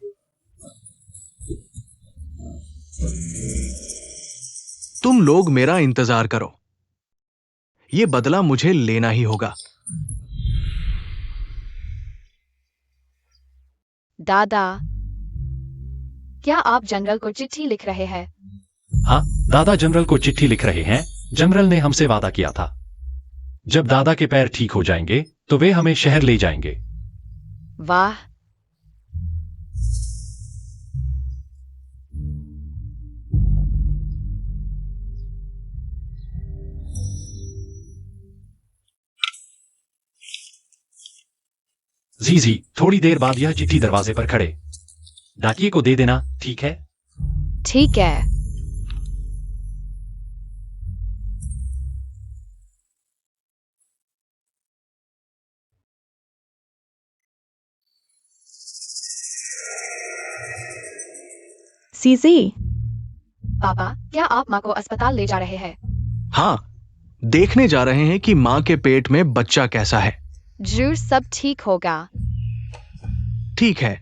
तुम लोग मेरा इंतजार करो, ये बदला मुझे लेना ही होगा। दादा क्या आप जनरल को चिट्ठी लिख रहे हैं? हाँ, दादा जनरल को चिट्ठी लिख रहे हैं। जनरल ने हमसे वादा किया था, जब दादा के पैर ठीक हो जाएंगे तो वे हमें शहर ले जाएंगे। वाह। जीजी थोड़ी देर बाद यह चिट्ठी दरवाजे पर खड़े डाकिये को दे देना, ठीक है? ठीक है। सीजी पापा, क्या आप माँ को अस्पताल ले जा रहे हैं? हाँ, देखने जा रहे हैं कि माँ के पेट में बच्चा कैसा है। जरूर सब ठीक होगा। ठीक है।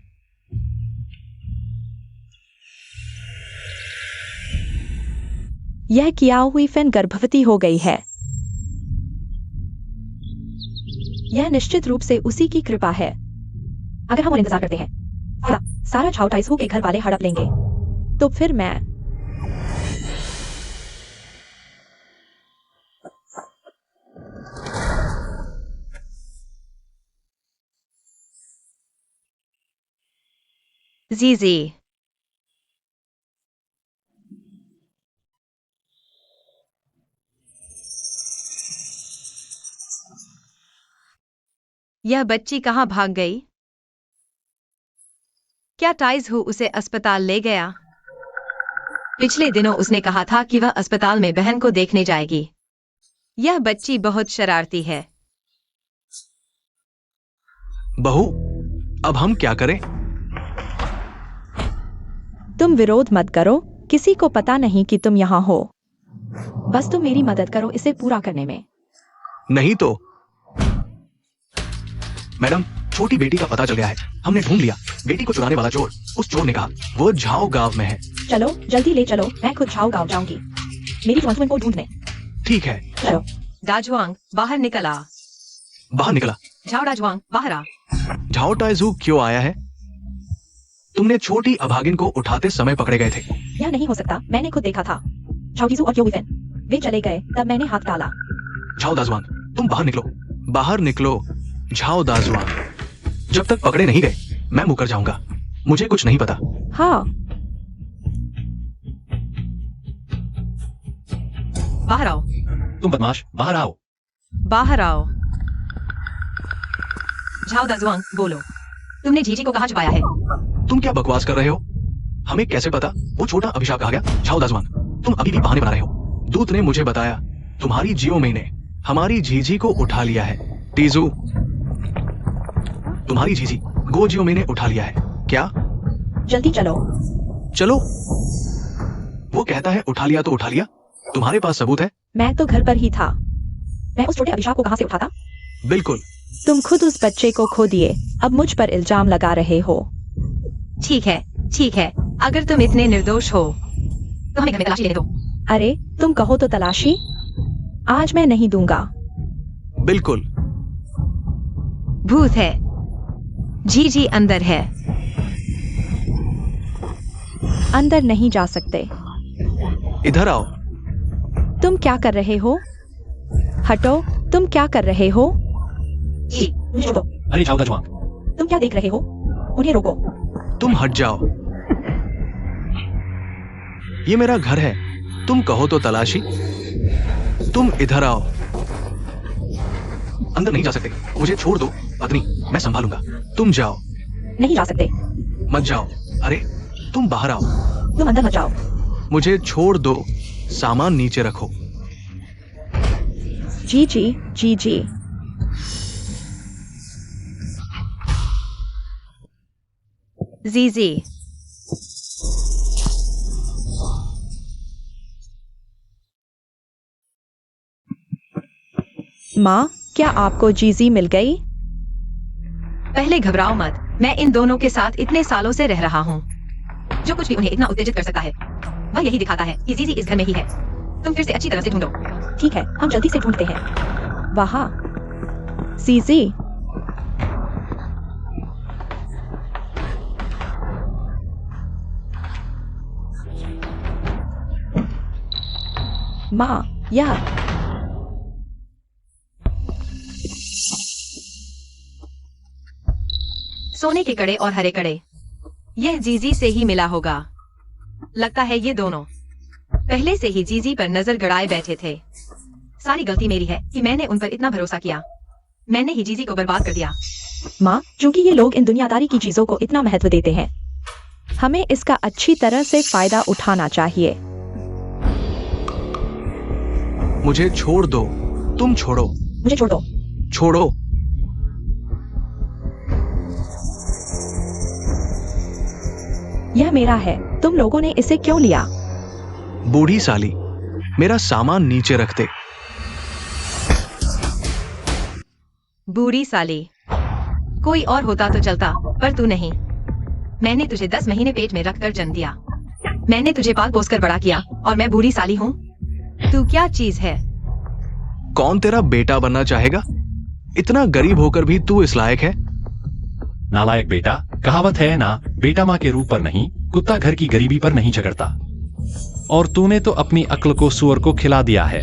यह कियाओ हुई फैन गर्भवती हो गई है। यह निश्चित रूप से उसी की कृपा है। अगर हम और इंतजार करते हैं, सारा झाओ टाइसू के घर वाले हड़प लेंगे, तो फिर मैं जीजी, यह बच्ची कहाँ भाग गई? क्या टाइज हु उसे अस्पताल ले गया? पिछले दिनों उसने कहा था कि वह अस्पताल में बहन को देखने जाएगी। यह बच्ची बहुत शरारती है। बहू, अब हम क्या करें? तुम विरोध मत करो, किसी को पता नहीं कि तुम यहाँ हो। बस तुम मेरी मदद करो इसे पूरा करने में। नहीं तो। मैडम, छोटी बेटी का पता चल गया है। हमने ढूंढ लिया। बेटी को चुराने वाला चोर, उस चोर ने कहा वो झाओ गांव में है। चलो जल्दी ले चलो, मैं खुद झाओ गांव जाऊंगी मेरी जुआन को ढूंढने। ठीक है। चलो। दाजुआंग बाहर निकला। बाहर निकला। झाओ दाजुआंग बाहर आ। झाओ टाइजू क्यों आया है? तुमने छोटी अभागिन को उठाते समय पकड़े गए थे। यह नहीं हो सकता, मैंने खुद देखा था। झाओ और क्यों वे चले गए तब मैंने हाथ डाला। झाओ दाजुआन, तुम बाहर निकलो। बाहर निकलो झाओ दाजुआन। जब तक पकड़े नहीं गए मैं मुकर जाऊंगा। मुझे कुछ नहीं पता। हाँ। बाहर आओ। तुम बदमाश, बाहर आओ। बाहर आओ। झाओ दाजुआंग बोलो, तुमने जीजी को कहाँ छुपाया है? तुम क्या बकवास कर रहे हो? हमें कैसे पता वो छोटा अभिशाप कहा गया? झाओ दाजुआन, तुम अभी भी बहाने बना रहे हो। दूत ने मुझे बताया तुम्हारी जियोमई ने हमारी जीजी को उठा लिया है। टीजू, तुम्हारी जीजी गो जियोमई ने उठा लिया है। क्या? जल्दी चलो। चलो। वो कहता है उठा लिया तो उठा लिया। तुम्हारे पास सबूत है? मैं तो घर पर ही था। मैं उस छोटे अभिशाप को कहाँ से उठाता? बिल्कुल। तुम खुद उस बच्चे को खो दिए, अब मुझ पर इल्जाम लगा रहे हो। ठीक है, ठीक है। अगर तुम इतने निर्दोष हो तो हमें घर में तलाशी लेने दो। अरे तुम कहो तो तलाशी? आज मैं नहीं दूंगा। बिल्कुल। भूत है। जीजी अंदर है। अंदर नहीं जा सकते। इधर आओ। तुम क्या कर रहे हो? हटो। तुम क्या कर रहे हो? जी, मुझे छोड़ो। अरे झाओ दाजुआंग, तुम क्या देख रहे हो? उन्हें रोको। तुम हट जाओ। ये मेरा घर है। तुम कहो तो तलाशी। तुम इधर आओ। अंदर नहीं जा सकते। मुझे छोड़ दो पत्नी, मैं संभालूंगा। तुम जाओ। नहीं जा सकते। मत जाओ। अरे तुम बाहर आओ। तुम अंदर मत जाओ। मुझे छोड़ दो। सामान नीचे रखो। जी जी जी जी। जीजी, माँ, क्या आपको जीजी मिल गई? पहले घबराओ मत। मैं इन दोनों के साथ इतने सालों से रह रहा हूँ। जो कुछ भी उन्हें इतना उत्तेजित कर सकता है वह यही दिखाता है कि जीजी इस घर में ही है। तुम फिर से अच्छी तरह से ढूंढो। ठीक है, हम जल्दी से ढूंढते हैं। वहाँ जीजी। माँ, यह सोने के कड़े और हरे कड़े, यह जीजी से ही मिला होगा। लगता है ये दोनों पहले से ही जीजी पर नजर गड़ाए बैठे थे। सारी गलती मेरी है कि मैंने उन पर इतना भरोसा किया। मैंने ही जीजी को बर्बाद कर दिया। माँ, चूंकि ये लोग इन दुनियादारी की चीजों को इतना महत्व देते हैं, हमें इसका अच्छी तरह से फायदा उठाना चाहिए। मुझे छोड़ दो। तुम छोड़ो। मुझे छोड़ दो। छोड़ो। यह मेरा है। तुम लोगों ने इसे क्यों लिया? बूढ़ी साली, मेरा सामान नीचे रख दे। बूढ़ी साली, कोई और होता तो चलता, पर तू नहीं। मैंने तुझे 10 महीने पेट में रखकर जन्म दिया। मैंने तुझे पाल पोस कर बड़ा किया, और मैं बूढ़ी साली हूँ? तू क्या चीज है? कौन तेरा बेटा बनना चाहेगा? इतना गरीब होकर भी तू इस लायक है? नालायक बेटा, कहावत है ना, बेटा माँ के रूप पर नहीं, कुत्ता घर की गरीबी पर नहीं झगड़ता। और तूने तो अपनी अक्ल को सुअर को खिला दिया है।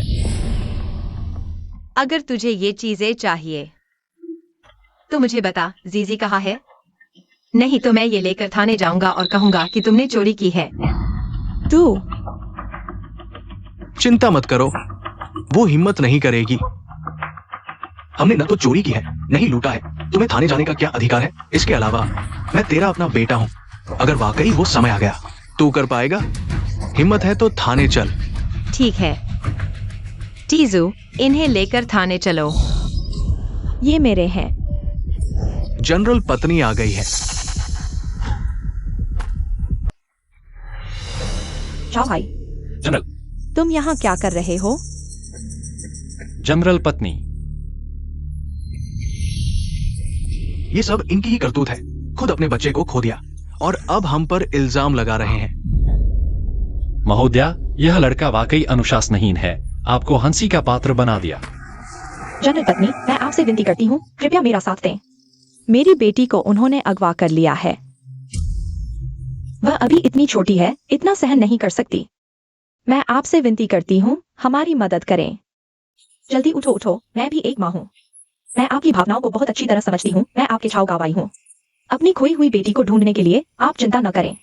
अगर तुझे ये चीजें चाहिए तो मुझे बता, जीजी कहाँ है? नहीं तो मैं ये लेकर थाने जाऊंगा और कहूंगा कि तुमने चोरी की है। तू चिंता मत करो, वो हिम्मत नहीं करेगी। हमने न तो चोरी की है, नहीं लूटा है। तुम्हें थाने जाने का क्या अधिकार है? इसके अलावा मैं तेरा अपना बेटा हूं। अगर वाकई वो समय आ गया, तू कर पाएगा? हिम्मत है तो थाने चल। ठीक है टीजू, इन्हें लेकर थाने चलो। ये मेरे हैं। जनरल पत्नी आ गई है। जाओ भाई। जनरल। तुम यहाँ क्या कर रहे हो? जनरल पत्नी। ये सब इनकी ही करतूत है। खुद अपने बच्चे को खो दिया और अब हम पर इल्जाम लगा रहे हैं। महोदया, यह लड़का वाकई अनुशासनहीन है, आपको हंसी का पात्र बना दिया। जनरल पत्नी, मैं आपसे विनती करती हूँ, कृपया मेरा साथ दें। मेरी बेटी को उन्होंने अगवा कर लिया है। वह अभी इतनी छोटी है, इतना सहन नहीं कर सकती। मैं आपसे विनती करती हूँ, हमारी मदद करें। जल्दी उठो उठो, मैं भी एक माँ हूँ। मैं आपकी भावनाओं को बहुत अच्छी तरह समझती हूँ। मैं आपके छाव गवाई हूँ। अपनी खोई हुई बेटी को ढूंढने के लिए आप चिंता न करें।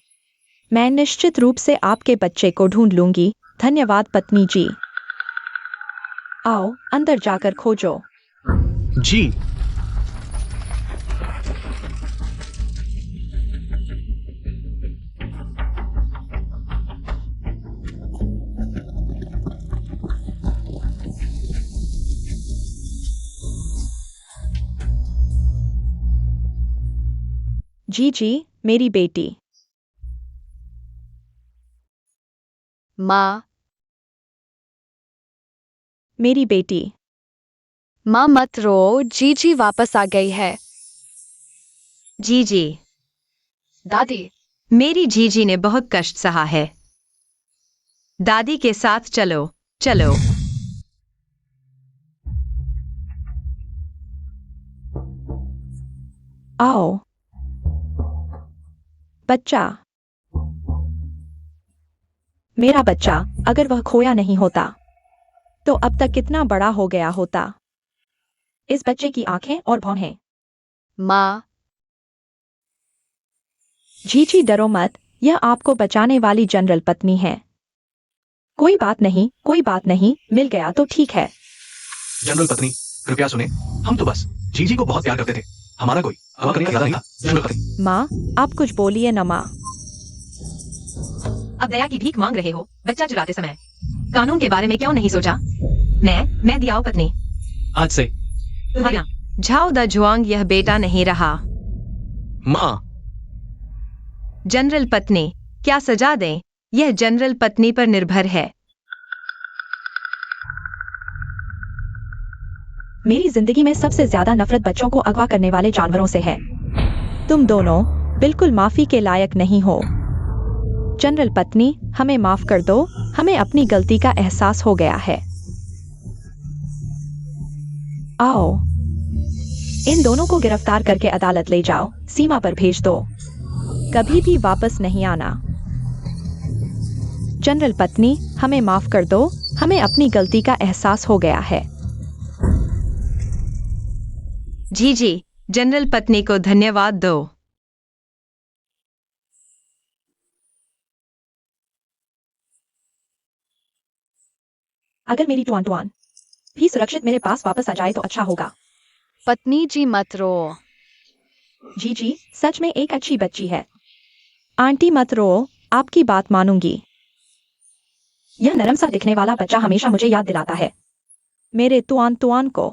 मैं निश्चित रूप से आपके बच्चे को ढूंढ लूंगी। धन्यवाद पत्नी जी। आओ अंदर जाकर खोजो। जी। जी जी, मेरी बेटी। माँ, मेरी बेटी। माँ मत रो, जीजी वापस आ गई है। जीजी, दादी, मेरी जीजी ने बहुत कष्ट सहा है। दादी के साथ चलो चलो। आओ बच्चा। मेरा बच्चा, अगर वह खोया नहीं होता तो अब तक कितना बड़ा हो गया होता। इस बच्चे की आंखें और भौं हैं। माँ, जीजी डरो मत, यह आपको बचाने वाली जनरल पत्नी है। कोई बात नहीं, कोई बात नहीं, मिल गया तो ठीक है। जनरल पत्नी, कृपया सुने। हम तो बस जीजी को बहुत प्यार करते थे। हमारा कोई हवा करने का इरादा नहीं था। जनरल पत्नी। माँ, आप कुछ बोलिए न माँ। अब दया की भीख मांग रहे हो बच्चा चुराते समय। कानून के बारे में क्यों नहीं सोचा? मैं दियाओ पत्नी। आज से तुम्हारा झाओ द जुआंग यह बेटा नहीं रहा। माँ, जनरल पत्नी, क्या सजा दें? यह जनरल पत्नी पर निर्भर है। मेरी जिंदगी में सबसे ज्यादा नफरत बच्चों को अगवा करने वाले जानवरों से है। तुम दोनों बिल्कुल माफी के लायक नहीं हो। जनरल पत्नी, हमें माफ कर दो, हमें अपनी गलती का एहसास हो गया है। आओ, इन दोनों को गिरफ्तार करके अदालत ले जाओ, सीमा पर भेज दो। कभी भी वापस नहीं आना। जनरल पत्नी, हमें माफ कर दो, हमें अपनी गलती का एहसास हो गया है। जीजी, जनरल पत्नी को धन्यवाद दो। अगर मेरी टुआन टुआन भी सुरक्षित मेरे पास वापस आ जाए तो अच्छा होगा। पत्नी जी मत रो। जी, सच में एक अच्छी बच्ची है। आंटी मत रो, आपकी बात मानूंगी। यह नरम सा दिखने वाला बच्चा हमेशा मुझे याद दिलाता है मेरे तुआन तुआन को।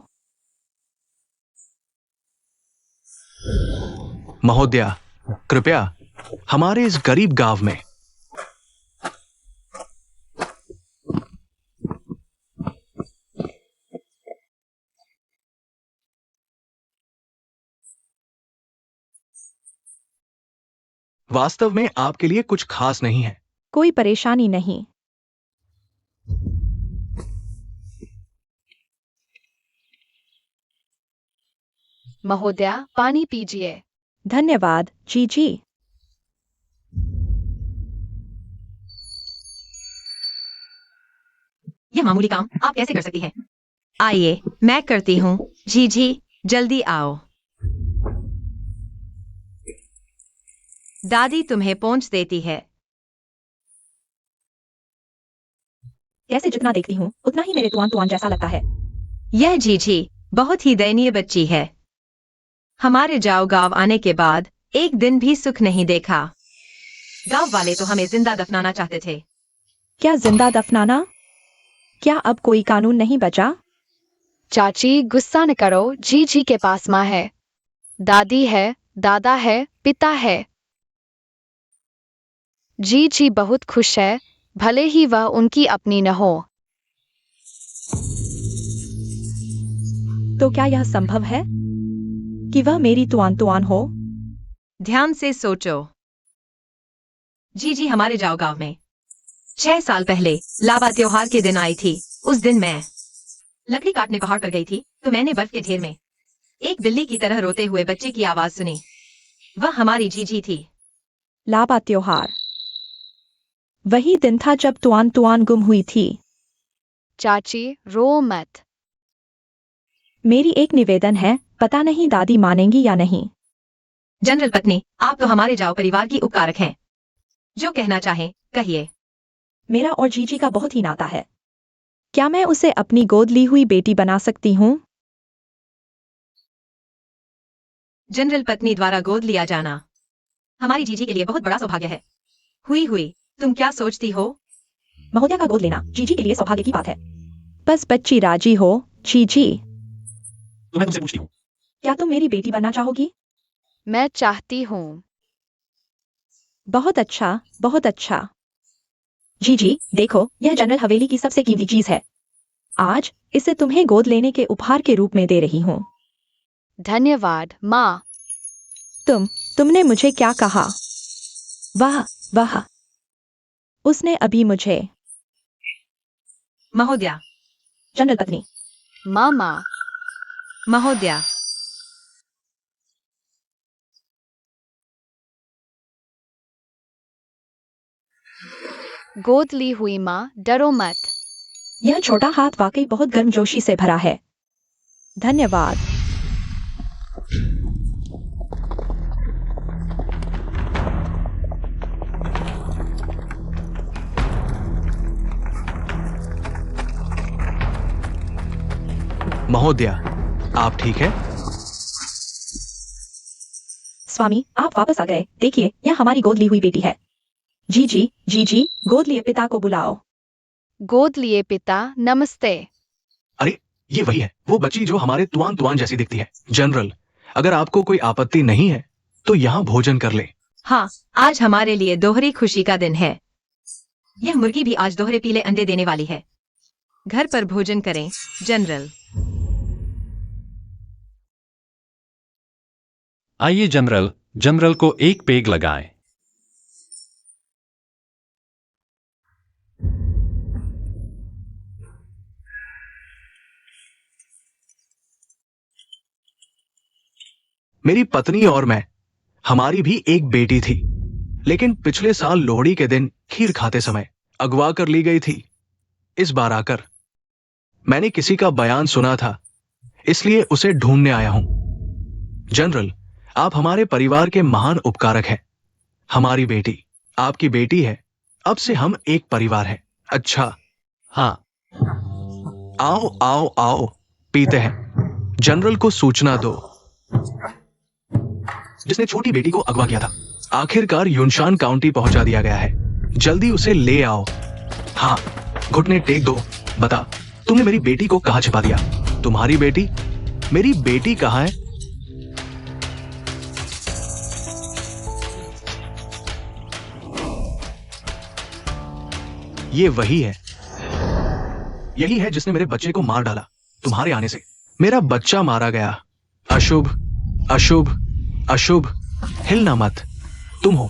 महोदया, कृपया हमारे इस गरीब गांव में वास्तव में आपके लिए कुछ खास नहीं है। कोई परेशानी नहीं। महोदया, पानी पीजिए। धन्यवाद जीजी। यह मामूली काम आप कैसे कर सकती हैं? आइए, मैं करती हूँ। जी जी, जल्दी आओ। दादी तुम्हें पहुंच देती है। कैसे जितना देखती हूँ उतना ही मेरे तुआन तुआन जैसा लगता है। यह जीजी बहुत ही दयनीय बच्ची है। हमारे जाओ गांव आने के बाद एक दिन भी सुख नहीं देखा। गांव वाले तो हमें जिंदा दफनाना चाहते थे। क्या जिंदा दफनाना? क्या अब कोई कानून नहीं बचा? चाची, गुस्सा न करो। जी के पास माँ है, दादी है, दादा है, पिता है। जी बहुत खुश है, भले ही वह उनकी अपनी न हो। तो क्या यह संभव है कि वह मेरी तुआन तुआन हो? ध्यान से सोचो। जी हमारे जाओ गांव में 6 साल पहले लाबा त्योहार के दिन आई थी। उस दिन मैं लकड़ी काटने पहाड़ पर गई थी तो मैंने बर्फ के ढेर में एक बिल्ली की तरह रोते हुए बच्चे की आवाज सुनी। वह हमारी जीजी थी। लाबा त्योहार वही दिन था जब तुआन तुआन गुम हुई थी। चाची, रो मत। मेरी एक निवेदन है, पता नहीं दादी मानेंगी या नहीं। जनरल पत्नी, आप तो हमारे जाओ परिवार की उपकारक हैं। जो कहना चाहें कहिए। मेरा और जीजी का बहुत ही नाता है। क्या मैं उसे अपनी गोद ली हुई बेटी बना सकती हूँ? जनरल पत्नी द्वारा गोद लिया जाना हमारी जीजी के लिए बहुत बड़ा सौभाग्य है। हुई तुम क्या सोचती हो? महोदया का गोद लेना जीजी के लिए सौभाग्य की बात है। बस बच्ची राजी हो। जीजी, तो मैं तुमसे पूछती हूँ, क्या तुम मेरी बेटी बनना चाहोगी? मैं चाहती हूँ। बहुत अच्छा, बहुत अच्छा। जीजी, देखो, यह जनरल हवेली की सबसे कीमती चीज है। आज इसे तुम्हें गोद लेने के उपहार के रूप में दे रही हूँ। धन्यवाद माँ। तुमने मुझे क्या कहा? वाह वाह, उसने अभी मुझे। महोदया। जनरल पत्नी। मामा। महोदया। गोद ली हुई माँ, डरो मत। यह छोटा हाथ वाकई बहुत गर्मजोशी से भरा है। धन्यवाद। महोदया, आप ठीक है? स्वामी, आप वापस आ गए। देखिए, यह हमारी गोद ली हुई बेटी है। जीजी, गोद लिए पिता को बुलाओ। गोद लिए पिता, नमस्ते। अरे, ये वही है, वो बच्ची जो हमारे तुआन तुआन जैसी दिखती है। जनरल, अगर आपको कोई आपत्ति नहीं है तो यहाँ भोजन कर ले। हाँ, आज हमारे लिए दोहरी खुशी का दिन है। यह मुर्गी भी आज दोहरे पीले अंडे देने वाली है। घर पर भोजन करें, जनरल। आइए जनरल को एक पेग लगाएं। मेरी पत्नी और मैं, हमारी भी एक बेटी थी, लेकिन पिछले साल लोहड़ी के दिन खीर खाते समय अगवा कर ली गई थी। इस बार आकर मैंने किसी का बयान सुना था, इसलिए उसे ढूंढने आया हूं। जनरल, आप हमारे परिवार के महान उपकारक हैं। हमारी बेटी आपकी बेटी है। अब से हम एक परिवार हैं। अच्छा, हाँ, आओ आओ आओ, पीते हैं। जनरल को सूचना दो जिसने छोटी बेटी को अगवा किया था। आखिरकार युनशान काउंटी पहुंचा दिया गया है। जल्दी उसे ले आओ। हाँ, घुटने टेक दो। बता, तुमने मेरी बेटी को कहां छिपा दिया? तुम्हारी बेटी? मेरी बेटी कहां है? ये वही है, यही है जिसने मेरे बच्चे को मार डाला। तुम्हारे आने से मेरा बच्चा मारा गया। अशुभ, अशुभ, अशुभ। हिलना मत। तुम हो।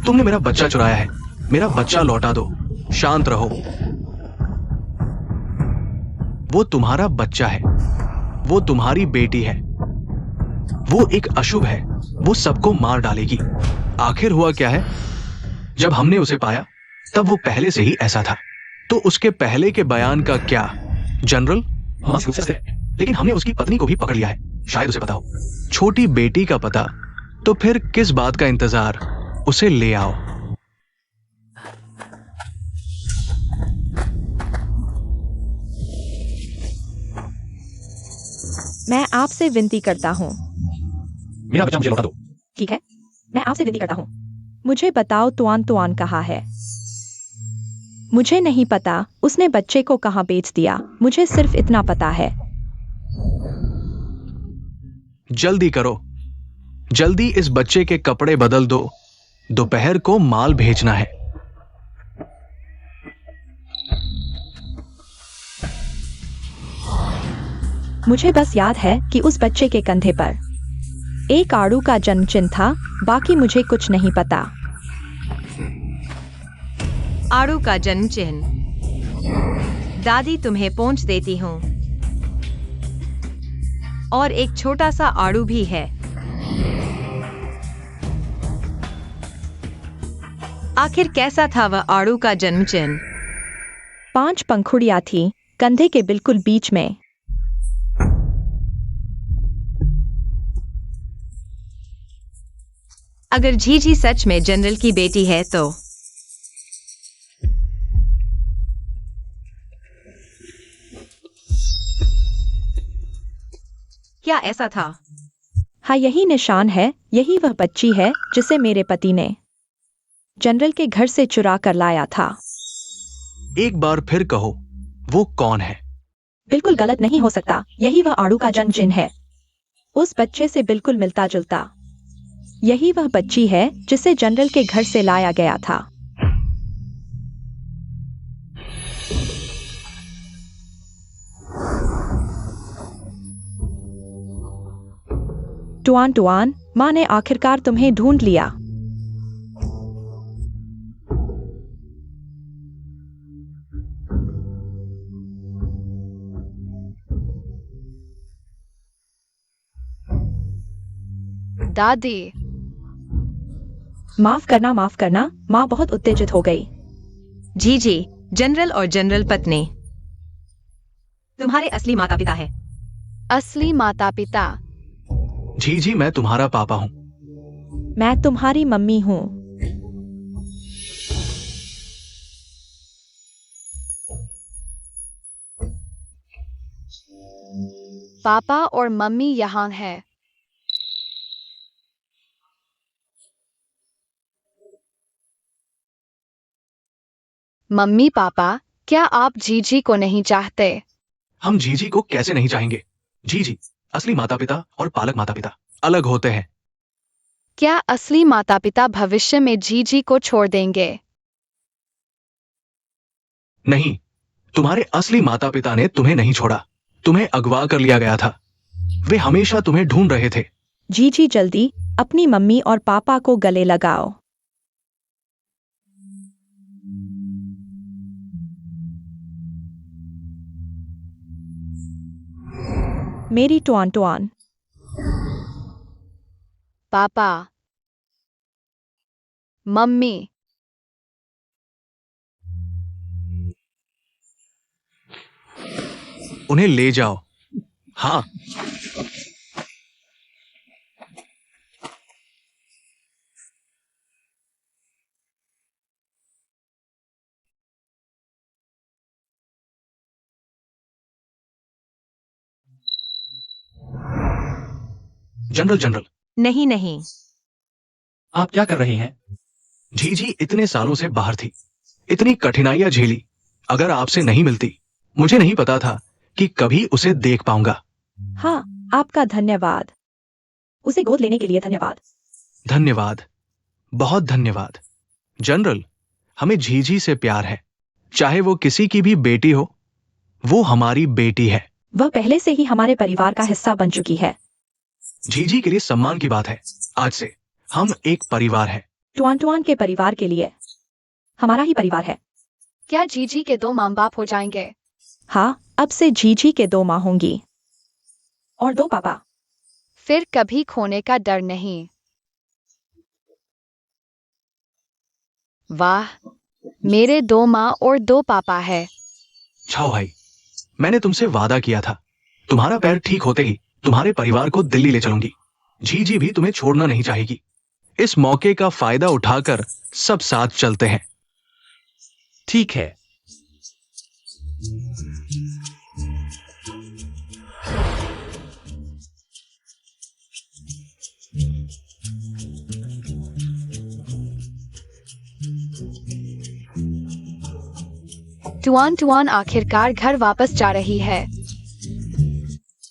तुमने मेरा बच्चा चुराया है। मेरा बच्चा लौटा दो। शांत रहो। वो तुम्हारा बच्चा है। वो तुम्हारी बेटी है। वो एक अशुभ है। वो सबको मार डालेगी। आखिर हुआ क्या है? जब हमने उसे पाया तब वो पहले से ही ऐसा था। तो उसके पहले के बयान का क्या जनरल? लेकिन हमने उसकी पत्नी को भी पकड़ लिया है। शायद उसे पता हो। छोटी बेटी का पता? तो फिर किस बात का इंतजार? उसे ले आओ। मैं आपसे विनती करता हूँ। मेरा बच्चा मुझे लौटा दो। ठीक है, मैं आपसे विनती करता हूँ। मुझे बताओ तुआन तुआन कहाँ है? मुझे नहीं पता उसने बच्चे को कहाँ बेच दिया। मुझे सिर्फ इतना पता है। जल्दी करो। जल्दी इस बच्चे के कपड़े बदल दो। दोपहर को माल भेजना है। मुझे बस याद है कि उस बच्चे के कंधे पर एक आड़ू का जन्म चिन्ह था। बाकी मुझे कुछ नहीं पता। आड़ू का जन्म चिन्ह। दादी तुम्हें पोंछ देती हूँ। और एक छोटा सा आड़ू भी है। आखिर कैसा था वह आड़ू का जन्म चिन्ह? 5 पंखुड़ियां थी कंधे के बिल्कुल बीच में। अगर जीजी सच में जनरल की बेटी है तो क्या ऐसा था? हाँ, यही निशान है। यही वह बच्ची है जिसे मेरे पति ने जनरल के घर से चुरा कर लाया था। एक बार फिर कहो, वो कौन है? बिल्कुल गलत नहीं हो सकता। यही वह आड़ू का जन्म चिन्ह है। उस बच्चे से बिल्कुल मिलता जुलता। यही वह बच्ची है जिसे जनरल के घर से लाया गया था। टुआन टुआन, माँ ने आखिरकार तुम्हें ढूंढ लिया। दादी, माफ करना। माँ बहुत उत्तेजित हो गई। जीजी, जनरल और जनरल पत्नी तुम्हारे असली माता पिता है। असली माता पिता? जी, मैं तुम्हारा पापा हूं। मैं तुम्हारी मम्मी हूँ। पापा और मम्मी यहाँ है। मम्मी पापा, क्या आप जीजी को नहीं चाहते? हम जीजी को कैसे नहीं चाहेंगे? जी, असली माता पिता और पालक माता पिता अलग होते हैं। क्या असली माता पिता भविष्य में जीजी को छोड़ देंगे? नहीं, तुम्हारे असली माता पिता ने तुम्हें नहीं छोड़ा। तुम्हें अगवा कर लिया गया था। वे हमेशा तुम्हें ढूंढ रहे थे। जीजी, जल्दी अपनी मम्मी और पापा को गले लगाओ। मेरी टुआन टुआन। पापा, मम्मी, उन्हें ले जाओ। हाँ। जनरल। नहीं। आप क्या कर रहे हैं? जी, इतने सालों से बाहर थी। इतनी कठिनाइयां झेली। अगर आपसे नहीं मिलती, मुझे नहीं पता था कि कभी उसे देख पाऊंगा। हाँ, आपका धन्यवाद। उसे गोद लेने के लिए धन्यवाद। धन्यवाद, बहुत धन्यवाद। जनरल, हमें झीझी से प्यार है। चाहे वो किसी की भी बेटी हो, वो हमारी बेटी है। वह पहले से ही हमारे परिवार का हिस्सा बन चुकी है। झीझी के लिए सम्मान की बात है। आज से हम एक परिवार है। टुआन टुआन के परिवार के लिए। हमारा ही परिवार है। क्या जीजी के 2 माँ बाप हो जाएंगे? हाँ, अब से जीजी के 2 माँ होंगी और 2 पापा। फिर कभी खोने का डर नहीं। वाह, मेरे 2 माँ और 2 पापा है। छाओ भाई, मैंने तुमसे वादा किया था, तुम्हारा पैर ठीक होते ही तुम्हारे परिवार को दिल्ली ले चलूंगी। जीजी भी तुम्हें छोड़ना नहीं चाहेगी। इस मौके का फायदा उठाकर सब साथ चलते हैं। ठीक है। टुआन टुआन आखिरकार घर वापस जा रही है।